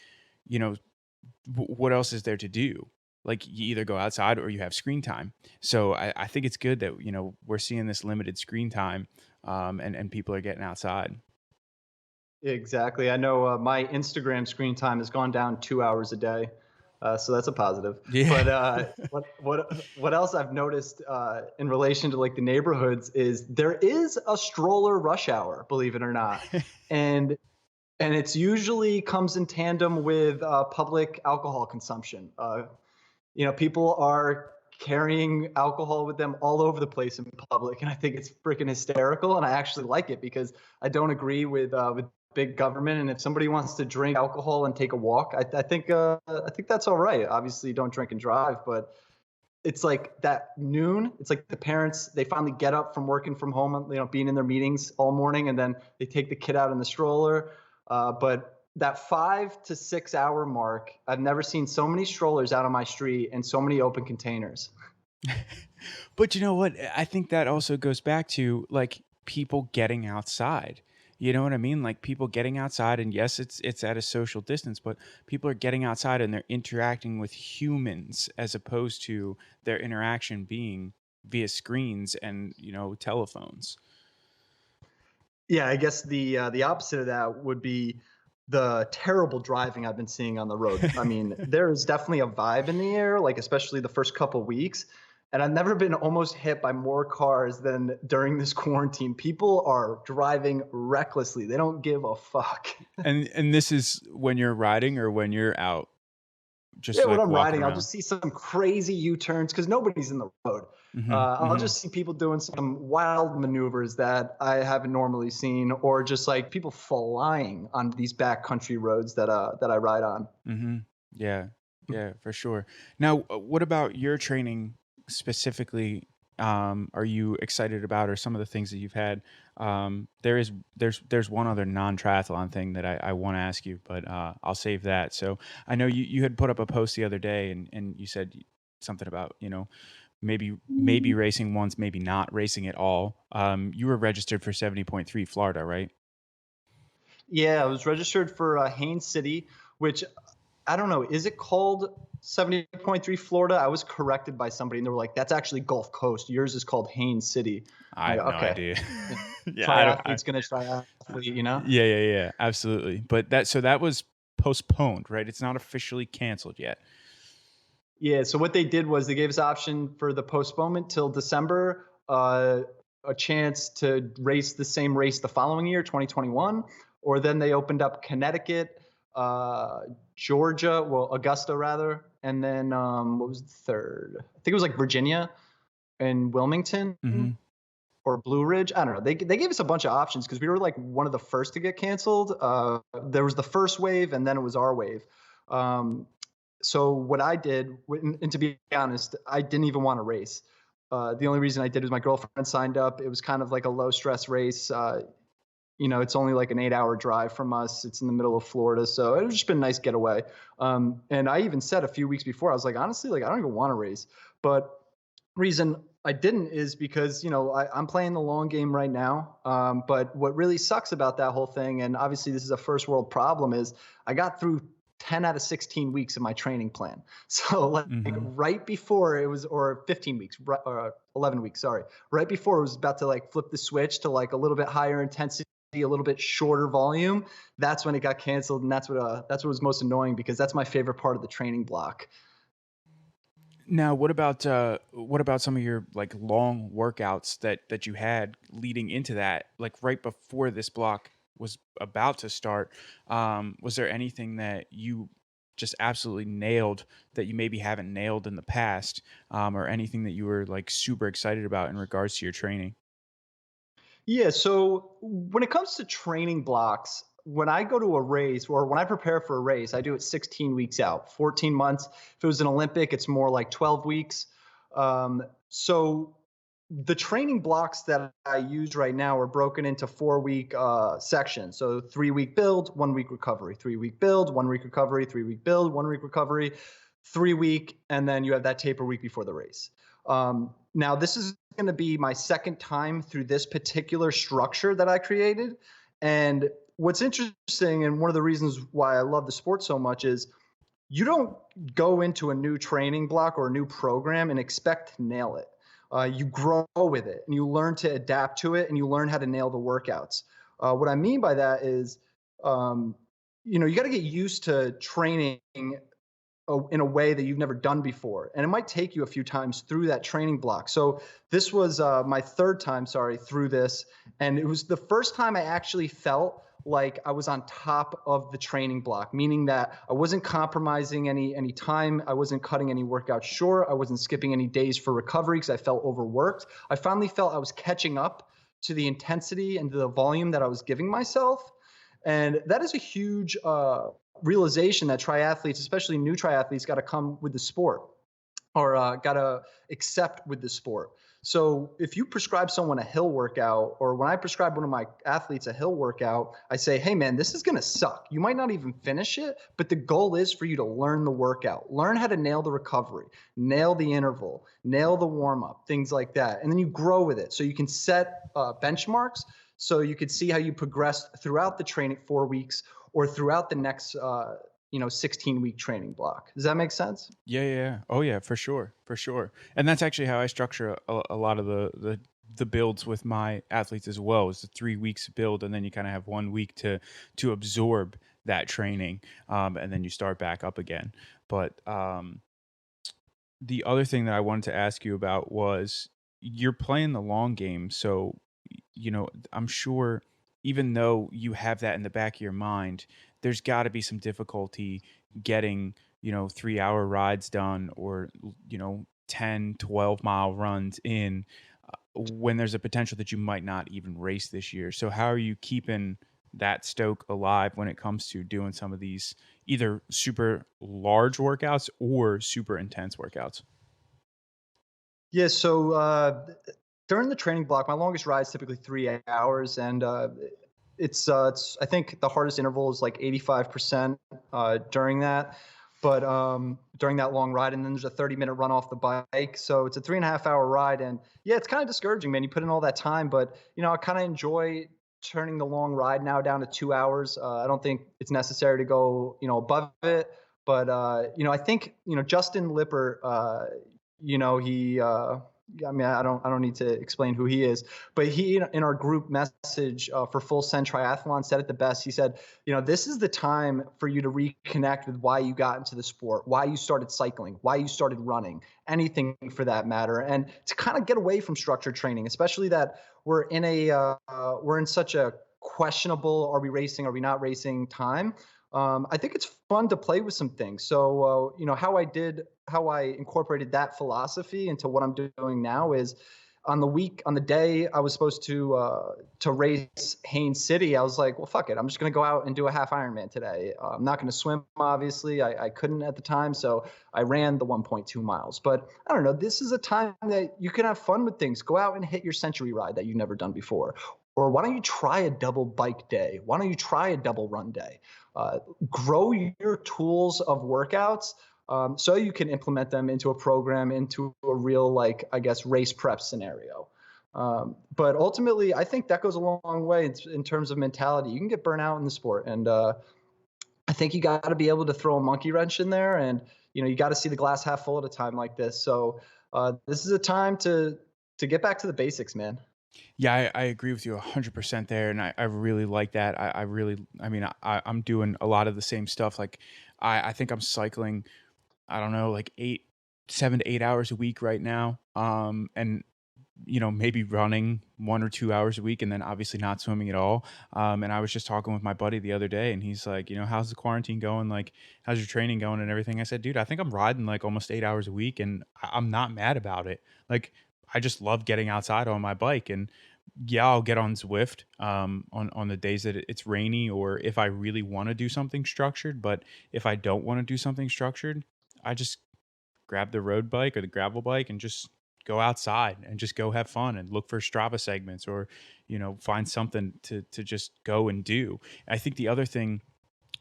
what else is there to do? Like, you either go outside or you have screen time. So I think it's good that, we're seeing this limited screen time, and people are getting outside. Exactly. I know my Instagram screen time has gone down 2 hours a day. So that's a positive. Yeah. But what else I've noticed in relation to like the neighborhoods is there is a stroller rush hour, believe it or not. And it's usually comes in tandem with public alcohol consumption. People are carrying alcohol with them all over the place in public, and I think it's freaking hysterical. And I actually like it because I don't agree with big government. And if somebody wants to drink alcohol and take a walk, I think that's all right. Obviously, don't drink and drive, but it's like that noon. It's like the parents, they finally get up from working from home, being in their meetings all morning, and then they take the kid out in the stroller. But that 5 to 6 hour mark, I've never seen so many strollers out on my street and so many open containers. But you know what? I think that also goes back to like people getting outside. You know what I mean? Like, people getting outside, and yes, it's at a social distance, but people are getting outside and they're interacting with humans as opposed to their interaction being via screens and, telephones. Yeah, I guess the opposite of that would be the terrible driving I've been seeing on the road. I mean, there is definitely a vibe in the air, like especially the first couple of weeks. And I've never been almost hit by more cars than during this quarantine. People are driving recklessly. They don't give a fuck. And this is when you're riding or when you're out? Just yeah, like when I'm riding, around. I'll just see some crazy U-turns because nobody's in the road. I'll just see people doing some wild maneuvers that I haven't normally seen, or just like people flying on these backcountry roads that I ride on. Mm-hmm. Yeah, for sure. Now, what about your training specifically? Are you excited about, or some of the things that you've had? There's one other non-triathlon thing that I want to ask you, but I'll save that. So I know you had put up a post the other day, and you said something about maybe racing once, maybe not racing at all. You were registered for 70.3 Florida, right? Yeah, I was registered for Haines City, which I don't know. Is it called 70.3 Florida? I was corrected by somebody, and they were like, "That's actually Gulf Coast. Yours is called Haines City." I I'm have like, no okay, idea. Yeah, I don't. triathlete's gonna triathlete, you know? Yeah, absolutely. But that was postponed, right? It's not officially canceled yet. Yeah. So what they did was they gave us option for the postponement till December, a chance to race the same race the following year, 2021, or then they opened up Connecticut, Georgia, well, Augusta rather, and then what was the third? I think it was like Virginia and Wilmington Mhm. or Blue Ridge. I don't know. They gave us a bunch of options because we were like one of the first to get canceled. There was the first wave, and then it was our wave. So what I did, and to be honest, I didn't even want to race. The only reason I did was my girlfriend signed up. It was kind of like a low stress race. It's only like an 8-hour drive from us. It's in the middle of Florida. So it was just been a nice getaway. And I even said a few weeks before, I was like, honestly, like, I don't even want to race. But reason I didn't is because, I'm playing the long game right now. But what really sucks about that whole thing, and obviously this is a first world problem, is I got through 10 out of 16 weeks of my training plan. So like right before it was, or 15 weeks, or 11 weeks, sorry. Right before it was about to like flip the switch to like a little bit higher intensity, a little bit shorter volume, that's when it got canceled. And that's what was most annoying, because that's my favorite part of the training block. Now, what about some of your like long workouts that you had leading into that, like right before this block was about to start? Was there anything that you just absolutely nailed that you maybe haven't nailed in the past, or anything that you were like super excited about in regards to your training? Yeah. So when it comes to training blocks, when I go to a race or when I prepare for a race, I do it 16 weeks out, 14 months. If it was an Olympic, it's more like 12 weeks. So the training blocks that I use right now are broken into 4-week sections. So 3-week build, 1-week recovery, 3-week build, 1-week recovery, 3-week build, 1-week recovery, 3-week, and then you have that taper week before the race. Now, this is going to be my second time through this particular structure that I created. And what's interesting, and one of the reasons why I love the sport so much, is you don't go into a new training block or a new program and expect to nail it. You grow with it, and you learn to adapt to it, and you learn how to nail the workouts. What I mean by that is, you got to get used to training in a way that you've never done before. And it might take you a few times through that training block. So this was my third time, through this. And it was the first time I actually felt like I was on top of the training block, meaning that I wasn't compromising any time. I wasn't cutting any workouts short. I wasn't skipping any days for recovery because I felt overworked. I finally felt I was catching up to the intensity and the volume that I was giving myself. And that is a huge realization that triathletes, especially new triathletes, got to come with the sport, or got to accept with the sport. So if you prescribe someone a hill workout, or when I prescribe one of my athletes a hill workout, I say, hey man, this is going to suck. You might not even finish it, but the goal is for you to learn the workout, learn how to nail the recovery, nail the interval, nail the warm up, things like that. And then you grow with it. So you can set benchmarks. So you could see how you progress throughout the training 4 weeks, or throughout the next 16-week training block. Does that make sense? Yeah. Oh yeah, for sure. And that's actually how I structure a lot of the builds with my athletes as well. Is the 3 weeks build, and then you kind of have 1 week to absorb that training, and then you start back up again. But the other thing that I wanted to ask you about was, you're playing the long game, so I'm sure, even though you have that in the back of your mind, there's got to be some difficulty getting 3-hour rides done, or 10-12 mile runs in, when there's a potential that you might not even race this year. So how are you keeping that stoke alive when it comes to doing some of these either super large workouts or super intense workouts? Yeah, so during the training block, my longest ride is typically 3 hours, and it's I think the hardest interval is like 85% during that. but during that long ride, and then there's a 30-minute run off the bike. So it's a 3.5-hour ride, and yeah, it's kind of discouraging, man. You put in all that time, but I kind of enjoy turning the long ride now down to 2 hours. I don't think it's necessary to go, above it, but I think, Justin Lipper, he, I mean, I don't need to explain who he is, but he, in our group message for Full Send Triathlon, said it the best. He said, this is the time for you to reconnect with why you got into the sport, why you started cycling, why you started running, anything for that matter, and to kind of get away from structured training, especially that we're in such a questionable, are we racing, are we not racing time. I think it's fun to play with some things. So, how I incorporated that philosophy into what I'm doing now is on the day I was supposed to race Haines City, I was like, well, fuck it. I'm just going to go out and do a half Ironman today. I'm not going to swim, obviously. I couldn't at the time. So I ran the 1.2 miles. But I don't know. This is a time that you can have fun with things. Go out and hit your century ride that you've never done before. Or why don't you try a double bike day? Why don't you try a double run day? Grow your tools of workouts so you can implement them into a program, into a real, race prep scenario. But ultimately, I think that goes a long way in terms of mentality. You can get burnt out in the sport. And I think you got to be able to throw a monkey wrench in there. And, you got to see the glass half full at a time like this. So this is a time to get back to the basics, man. Yeah, I agree with you 100% there, and I really like that. I'm doing a lot of the same stuff. Like, I think I'm cycling, I don't know, like 7 to 8 hours a week right now, and maybe running 1 or 2 hours a week, and then obviously not swimming at all. And I was just talking with my buddy the other day, and he's like, how's the quarantine going? Like, how's your training going and everything? I said, dude, I think I'm riding like almost 8 hours a week, and I'm not mad about it. Like, I just love getting outside on my bike. And yeah, I'll get on Zwift on the days that it's rainy, or if I really want to do something structured. But if I don't want to do something structured, I just grab the road bike or the gravel bike and just go outside and just go have fun and look for Strava segments, or find something to just go and do. I think the other thing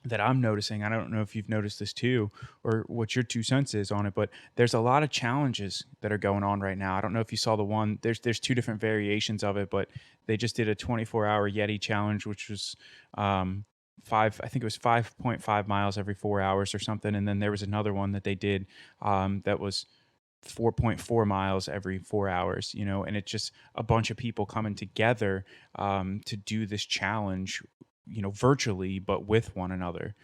that I'm noticing, I don't know if you've noticed this too, or what your 2 cents is on it, but there's a lot of challenges that are going on right now. I don't know if you saw the one, there's 2 different variations of it, but they just did a 24-hour Yeti challenge, which was I think it was 5.5 miles every 4 hours or something. And then there was another one that they did that was 4.4 miles every 4 hours, and it's just a bunch of people coming together to do this challenge, virtually, but with one another.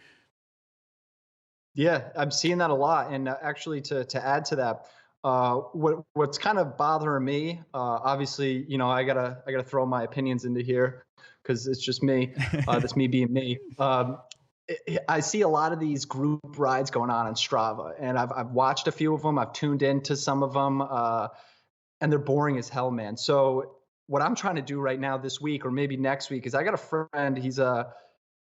Yeah, I'm seeing that a lot. And actually, to add to that, what's kind of bothering me, obviously, I gotta throw my opinions into here because it's just me. That's me being me. I see a lot of these group rides going on Strava, and I've watched a few of them. I've tuned into some of them, and they're boring as hell, man. So what I'm trying to do right now this week, or maybe next week, is I got a friend. He's a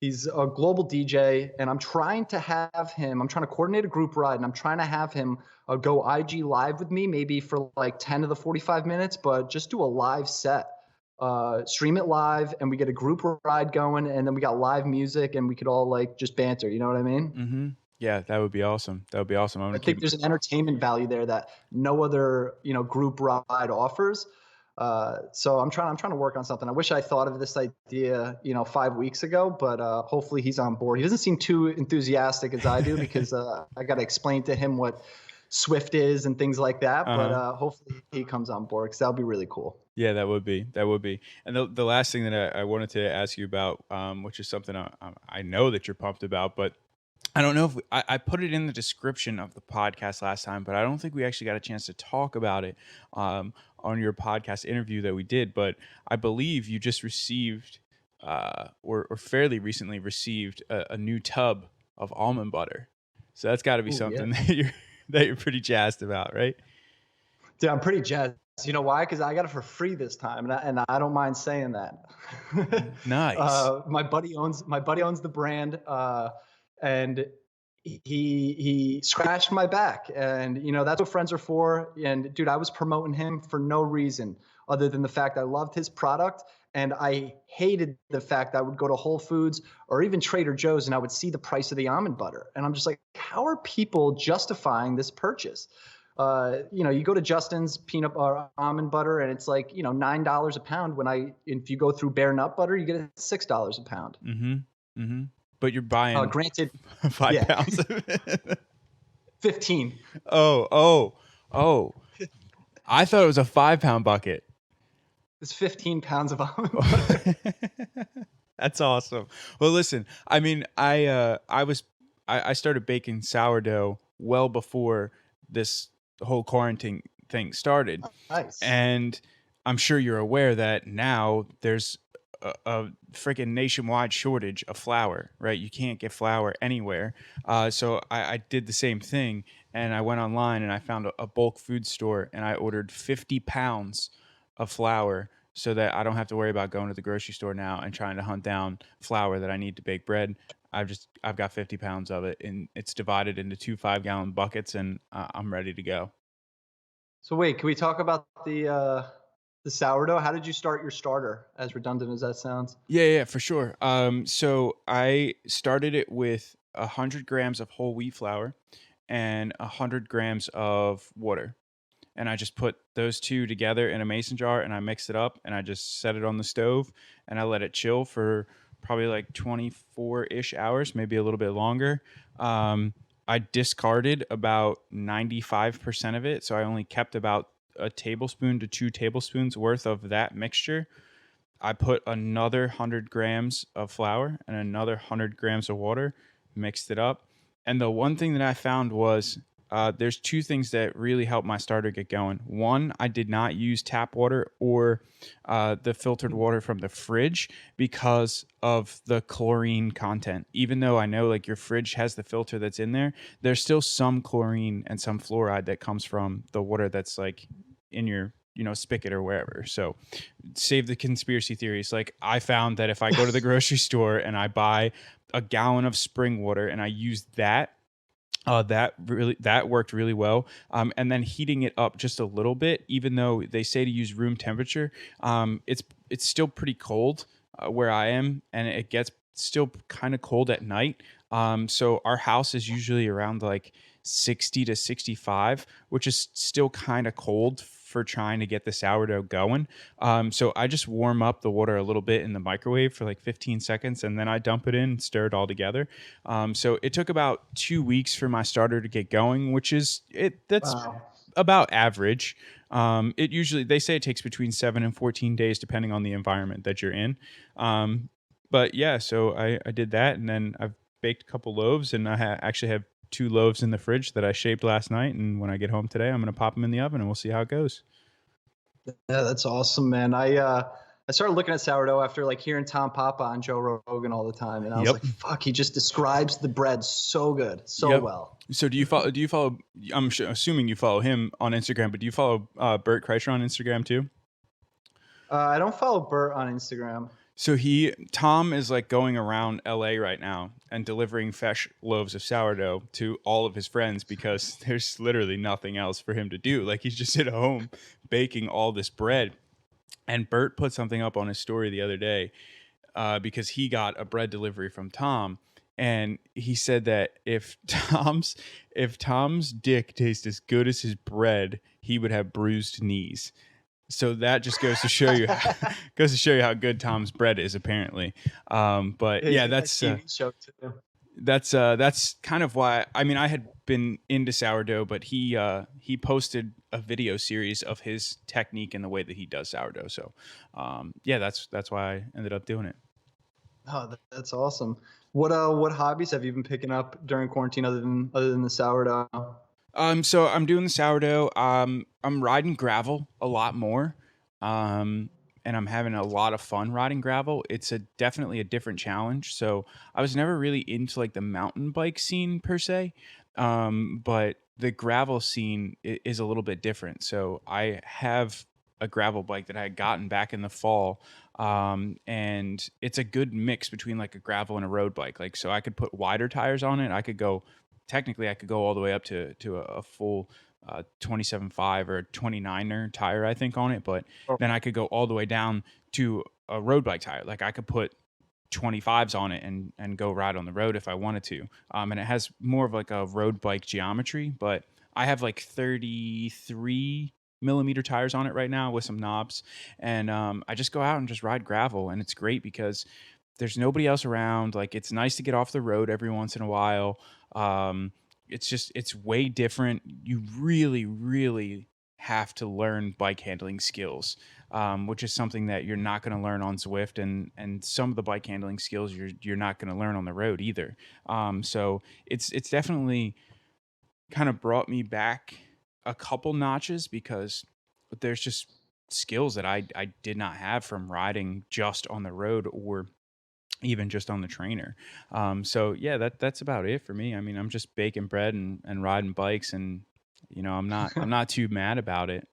global DJ, and I'm trying to coordinate a group ride, and I'm trying to have him go IG live with me, maybe for like 10 of the 45 minutes, but just do a live set, stream it live, and we get a group ride going, and then we got live music, and we could all like just banter. You know what I mean? Mm-hmm. Yeah, that would be awesome. I think there's an entertainment value there that no other, group ride offers. So I'm trying to work on something. I wish I thought of this idea, 5 weeks ago, but hopefully he's on board. He doesn't seem too enthusiastic as I do because I got to explain to him what Swift is and things like that. But hopefully he comes on board because that would be really cool. Yeah, that would be. And the last thing that I wanted to ask you about, which is something I know that you're pumped about, but I don't know if I put it in the description of the podcast last time, but I don't think we actually got a chance to talk about it on your podcast interview that we did. But I believe you just received, or fairly recently received, a new tub of almond butter. So that's got to be something that you're pretty jazzed about, right? Dude, I'm pretty jazzed. You know why? Because I got it for free this time, and I don't mind saying that. Nice. My buddy owns the brand. And he scratched my back, and that's what friends are for. And dude, I was promoting him for no reason other than the fact I loved his product, And I hated the fact that I would go to Whole Foods or even Trader Joe's and I would see the price of the almond butter. And I'm just like, how are people justifying this purchase? You go to Justin's peanut or almond butter and it's like, $9 a pound. If you go through Bare Nut Butter, you get it $6 a pound. Mm-hmm. Mm-hmm. But you're buying granted 5 pounds of it. 15. Oh. I thought it was a 5-pound bucket. It's 15 pounds of almond butter. That's awesome. Well, listen, I mean, I started baking sourdough well before this whole quarantine thing started. Oh, nice. And I'm sure you're aware that now there's a freaking nationwide shortage of flour, right? You can't get flour anywhere. So I did the same thing, and I went online and I found a bulk food store, and I ordered 50 pounds of flour so that I don't have to worry about going to the grocery store now and trying to hunt down flour that I need to bake bread. I've got 50 pounds of it, and it's divided into 2 5-gallon buckets, and I'm ready to go. So wait, can we talk about the sourdough? How did you start your starter, as redundant as that sounds? Yeah, for sure. So I started it with 100 grams of whole wheat flour and 100 grams of water. And I just put those two together in a mason jar and I mixed it up and I just set it on the stove and I let it chill for probably like 24-ish hours, maybe a little bit longer. I discarded about 95% of it. So I only kept about a tablespoon to 2 tablespoons worth of that mixture. I put another 100 grams of flour and another 100 grams of water, mixed it up. And the one thing that I found was there's 2 things that really helped my starter get going. One, I did not use tap water or the filtered water from the fridge because of the chlorine content. Even though I know like your fridge has the filter that's in there, there's still some chlorine and some fluoride that comes from the water that's like in your spigot or wherever. So save the conspiracy theories. Like I found that if I go to the grocery store and I buy a gallon of spring water and I use that, that worked really well. And then heating it up just a little bit, even though they say to use room temperature, it's still pretty cold where I am, and it gets still kind of cold at night. So our house is usually around like 60 to 65, which is still kind of cold for trying to get the sourdough going. So I just warm up the water a little bit in the microwave for like 15 seconds and then I dump it in and stir it all together. So it took about 2 weeks for my starter to get going, which is that's Wow. about average. It usually, they say it takes between 7 and 14 days depending on the environment that you're in. But yeah, so I did that, and then I've baked a couple loaves, and I actually have 2 loaves in the fridge that I shaped last night, and when I get home today, I'm going to pop them in the oven and we'll see how it goes. Yeah, that's awesome, man. I started looking at sourdough after like hearing Tom Papa on Joe Rogan all the time, and I was like, fuck, he just describes the bread so good, so well. So do you follow, I'm assuming you follow him on Instagram, but do you follow Bert Kreischer on Instagram too? I don't follow Bert on Instagram. So Tom is like going around LA right now and delivering fresh loaves of sourdough to all of his friends because there's literally nothing else for him to do. Like he's just at home baking all this bread. And Bert put something up on his story the other day because he got a bread delivery from Tom. And he said that if Tom's dick tastes as good as his bread, he would have bruised knees. So that just goes to show you how good Tom's bread is, apparently. But yeah, that's kind of why. I mean, I had been into sourdough, but he posted a video series of his technique and the way that he does sourdough. So yeah, that's why I ended up doing it. Oh, that's awesome. What hobbies have you been picking up during quarantine other than the sourdough? So I'm doing the sourdough. I'm riding gravel a lot more. And I'm having a lot of fun riding gravel. It's definitely a different challenge. So I was never really into like the mountain bike scene per se. But the gravel scene is a little bit different. So I have a gravel bike that I had gotten back in the fall. And it's a good mix between like a gravel and a road bike. Like, so I could put wider tires on it. I could go all the way up to a full 27.5 or 29er tire, I think, on it. But then I could go all the way down to a road bike tire. Like I could put 25s on it and go ride on the road if I wanted to. And it has more of like a road bike geometry, but I have like 33 millimeter tires on it right now with some knobs. And I just go out and just ride gravel, and it's great because there's nobody else around. Like it's nice to get off the road every once in a while. It's way different. You really, really have to learn bike handling skills, which is something that you're not going to learn on Zwift, and some of the bike handling skills you're not going to learn on the road either. So it's definitely kind of brought me back a couple notches because there's just skills that I did not have from riding just on the road or even just on the trainer. So yeah, that's about it for me. I mean, I'm just baking bread and riding bikes, and I'm not too mad about it.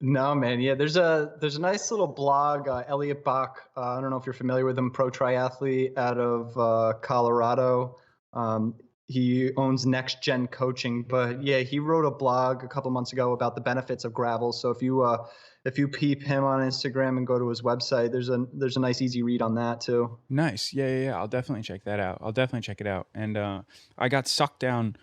No, man. Yeah, there's a nice little blog, Elliot Bach. I don't know if you're familiar with him, pro triathlete out of Colorado. He owns Next Gen Coaching, but yeah, he wrote a blog a couple months ago about the benefits of gravel. So if you peep him on Instagram and go to his website, there's a nice easy read on that too. Nice. Yeah. I'll definitely check that out. I'll definitely check it out. And I got sucked down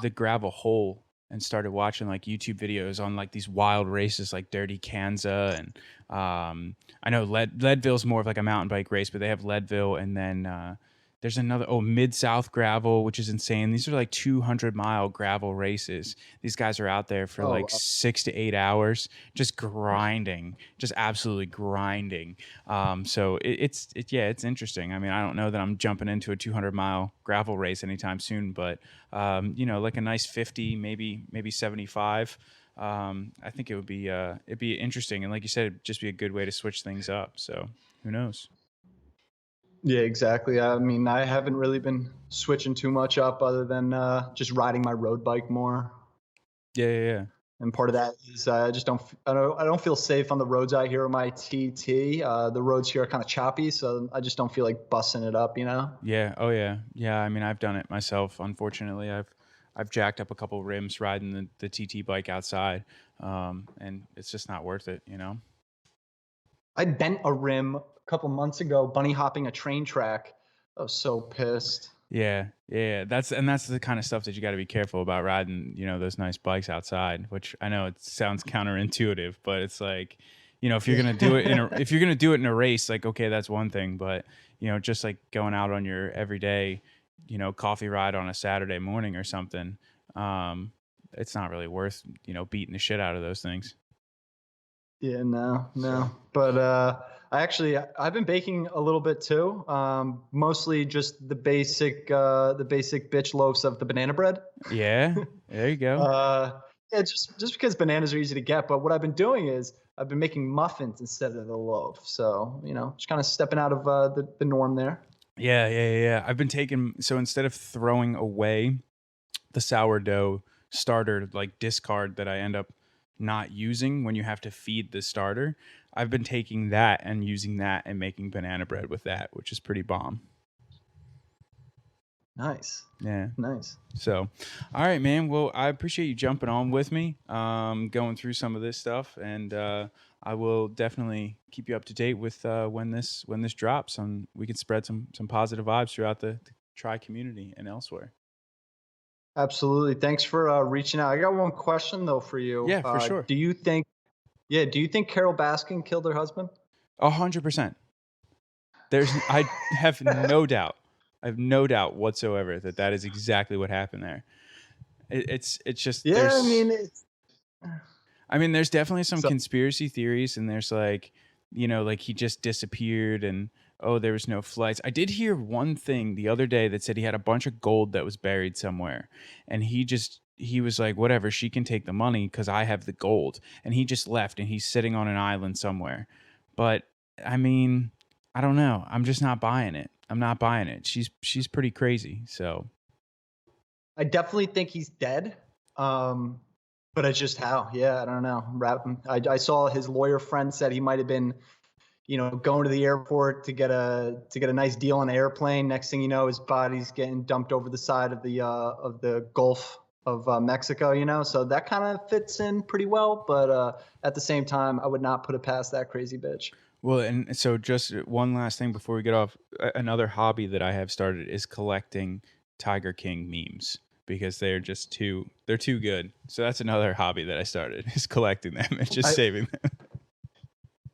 the gravel hole and started watching like YouTube videos on like these wild races like Dirty Kanza, and I know Leadville's more of like a mountain bike race, but they have Leadville, and then there's another Mid-South Gravel, which is insane. These are like 200-mile gravel races. These guys are out there for 6 to 8 hours, just grinding, just absolutely grinding. So it's interesting. I mean, I don't know that I'm jumping into a 200-mile gravel race anytime soon, but like a nice 50, maybe 75. I think it'd be interesting, and like you said, it'd just be a good way to switch things up. So who knows? Yeah, exactly. I mean, I haven't really been switching too much up other than just riding my road bike more. Yeah. And part of that is I don't feel safe on the roads out here on my TT. The roads here are kind of choppy, so I just don't feel like busting it up, Yeah. Oh yeah. Yeah. I mean, I've done it myself. Unfortunately, I've jacked up a couple rims riding the TT bike outside, and it's just not worth it, I bent a rim a couple months ago, bunny hopping a train track. I was so pissed. Yeah. That's the kind of stuff that you got to be careful about riding, those nice bikes outside, which I know it sounds counterintuitive, but it's like, if you're going to do it if you're going to do it in a race, like, okay, that's one thing, but just like going out on your everyday, coffee ride on a Saturday morning or something, it's not really worth, beating the shit out of those things. Yeah, no. But I've been baking a little bit too. Mostly just the basic bitch loaves of the banana bread. Yeah, there you go. Yeah, just because bananas are easy to get. But what I've been doing is I've been making muffins instead of the loaf. So just kind of stepping out of the norm there. Yeah. I've been so instead of throwing away the sourdough starter like discard that I end up not using when you have to feed the starter, I've been taking that and using that and making banana bread with that, which is pretty bomb. Nice. Yeah. Nice. So, all right, man. Well, I appreciate you jumping on with me, going through some of this stuff, and I will definitely keep you up to date with when this drops, and we can spread some positive vibes throughout the tri community and elsewhere. Absolutely. Thanks for reaching out. I got one question though for you. Yeah, for sure. Do you think Carole Baskin killed her husband? 100%. I have no doubt. I have no doubt whatsoever that is exactly what happened there. It's just I mean, there's definitely some conspiracy theories, and there's like, like he just disappeared and there was no flights. I did hear one thing the other day that said he had a bunch of gold that was buried somewhere, and he was like, whatever, she can take the money because I have the gold, and he just left and he's sitting on an island somewhere. But I mean, I don't know. I'm just not buying it. I'm not buying it. She's pretty crazy. So I definitely think he's dead. But it's just how. Yeah, I don't know. I saw his lawyer friend said he might have been, going to the airport to get a nice deal on an airplane. Next thing you know, his body's getting dumped over the side of the Gulf of Mexico. So that kind of fits in pretty well. But at the same time, I would not put it past that crazy bitch. Well, and so just one last thing before we get off, another hobby that I have started is collecting Tiger King memes because they're too good. So that's another hobby that I started is collecting them and just I, saving them.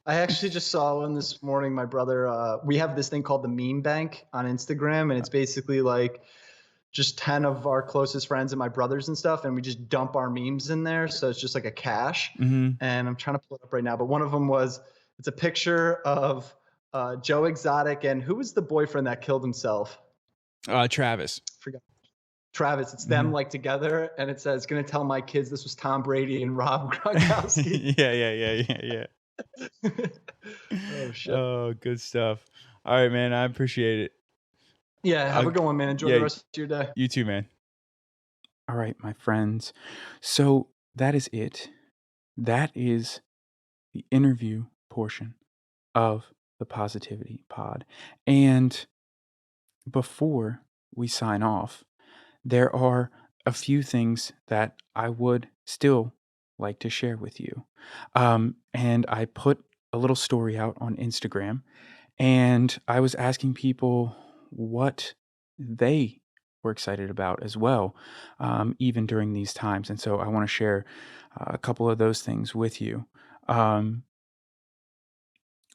I actually just saw one this morning. My brother, we have this thing called the Meme Bank on Instagram, and it's basically like just 10 of our closest friends and my brothers and stuff, and we just dump our memes in there. So it's just like a cache. Mm-hmm. And I'm trying to pull it up right now, but one of them it's a picture of Joe Exotic, and who was the boyfriend that killed himself? Travis. Forgot. Travis. It's them like together, and it says, "Gonna tell my kids this was Tom Brady and Rob Gronkowski." Yeah. Oh shit. Oh, good stuff. All right, man. I appreciate it. Yeah, have a good one, man. Enjoy the rest of your day. You too, man. All right, my friends. So that is it. That is the interview portion of the Positivity Pod. And before we sign off, there are a few things that I would still like to share with you. And I put a little story out on Instagram, and I was asking people what they were excited about as well, even during these times. And so I want to share a couple of those things with you.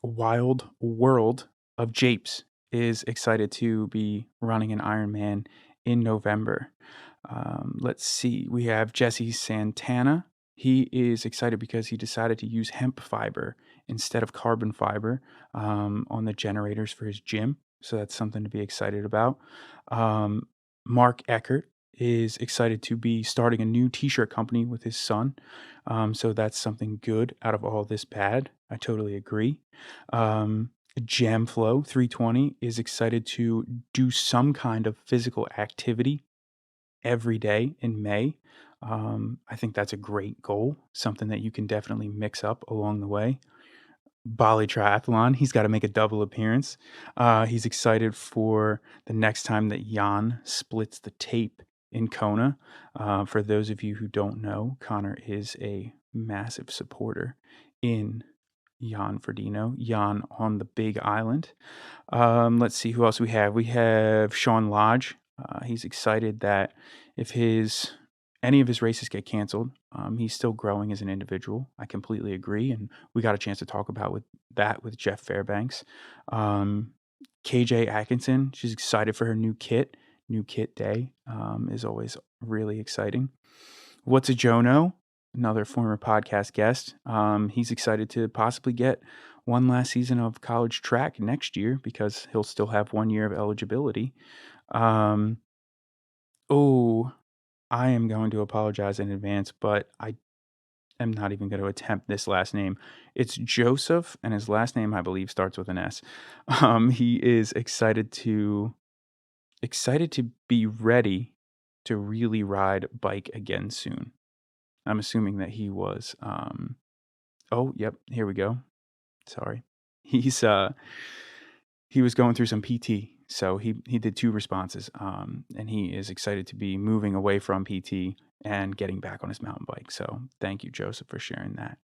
Wild World of Japes is excited to be running an Ironman in November. Let's see. We have Jesse Santana. He is excited because he decided to use hemp fiber instead of carbon fiber on the generators for his gym. So that's something to be excited about. Mark Eckert is excited to be starting a new t-shirt company with his son. So that's something good out of all this bad. I totally agree. Jamflow 320 is excited to do some kind of physical activity every day in May. I think that's a great goal, something that you can definitely mix up along the way. Bali Triathlon, he's got to make a double appearance. He's excited for the next time that Jan splits the tape in Kona. For those of you who don't know, Connor is a massive supporter in Jan Frodeno, Jan on the Big Island. Let's see who else we have. We have Sean Lodge. He's excited that if any of his races get canceled, he's still growing as an individual. I completely agree, and we got a chance to talk about with Jeff Fairbanks. KJ Atkinson, she's excited for her new kit. New kit day is always really exciting. What's a Jono? Another former podcast guest. He's excited to possibly get one last season of college track next year because he'll still have 1 year of eligibility. I am going to apologize in advance, but I am not even going to attempt this last name. It's Joseph, and his last name, I believe, starts with an S. He is excited to be ready to really ride bike again soon. I'm assuming that he was. Oh, yep. Here we go. Sorry. He was going through some PT, so he did 2 responses, and he is excited to be moving away from PT and getting back on his mountain bike. So thank you, Joseph, for sharing that.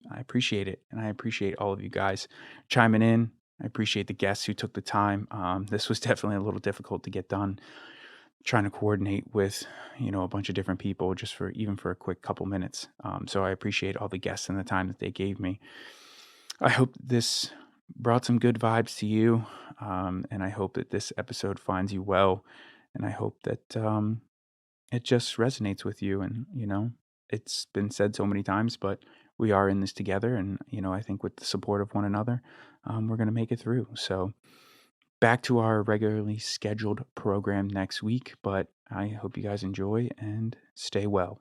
I appreciate it, and I appreciate all of you guys chiming in. I appreciate the guests who took the time. This was definitely a little difficult to get done, trying to coordinate with a bunch of different people just for a quick couple minutes. So I appreciate all the guests and the time that they gave me. I hope this brought some good vibes to you, and I hope that this episode finds you well, and I hope that it just resonates with you. And it's been said so many times, but we are in this together, and I think with the support of one another, we're going to make it through. So back to our regularly scheduled program next week, but I hope you guys enjoy and stay well.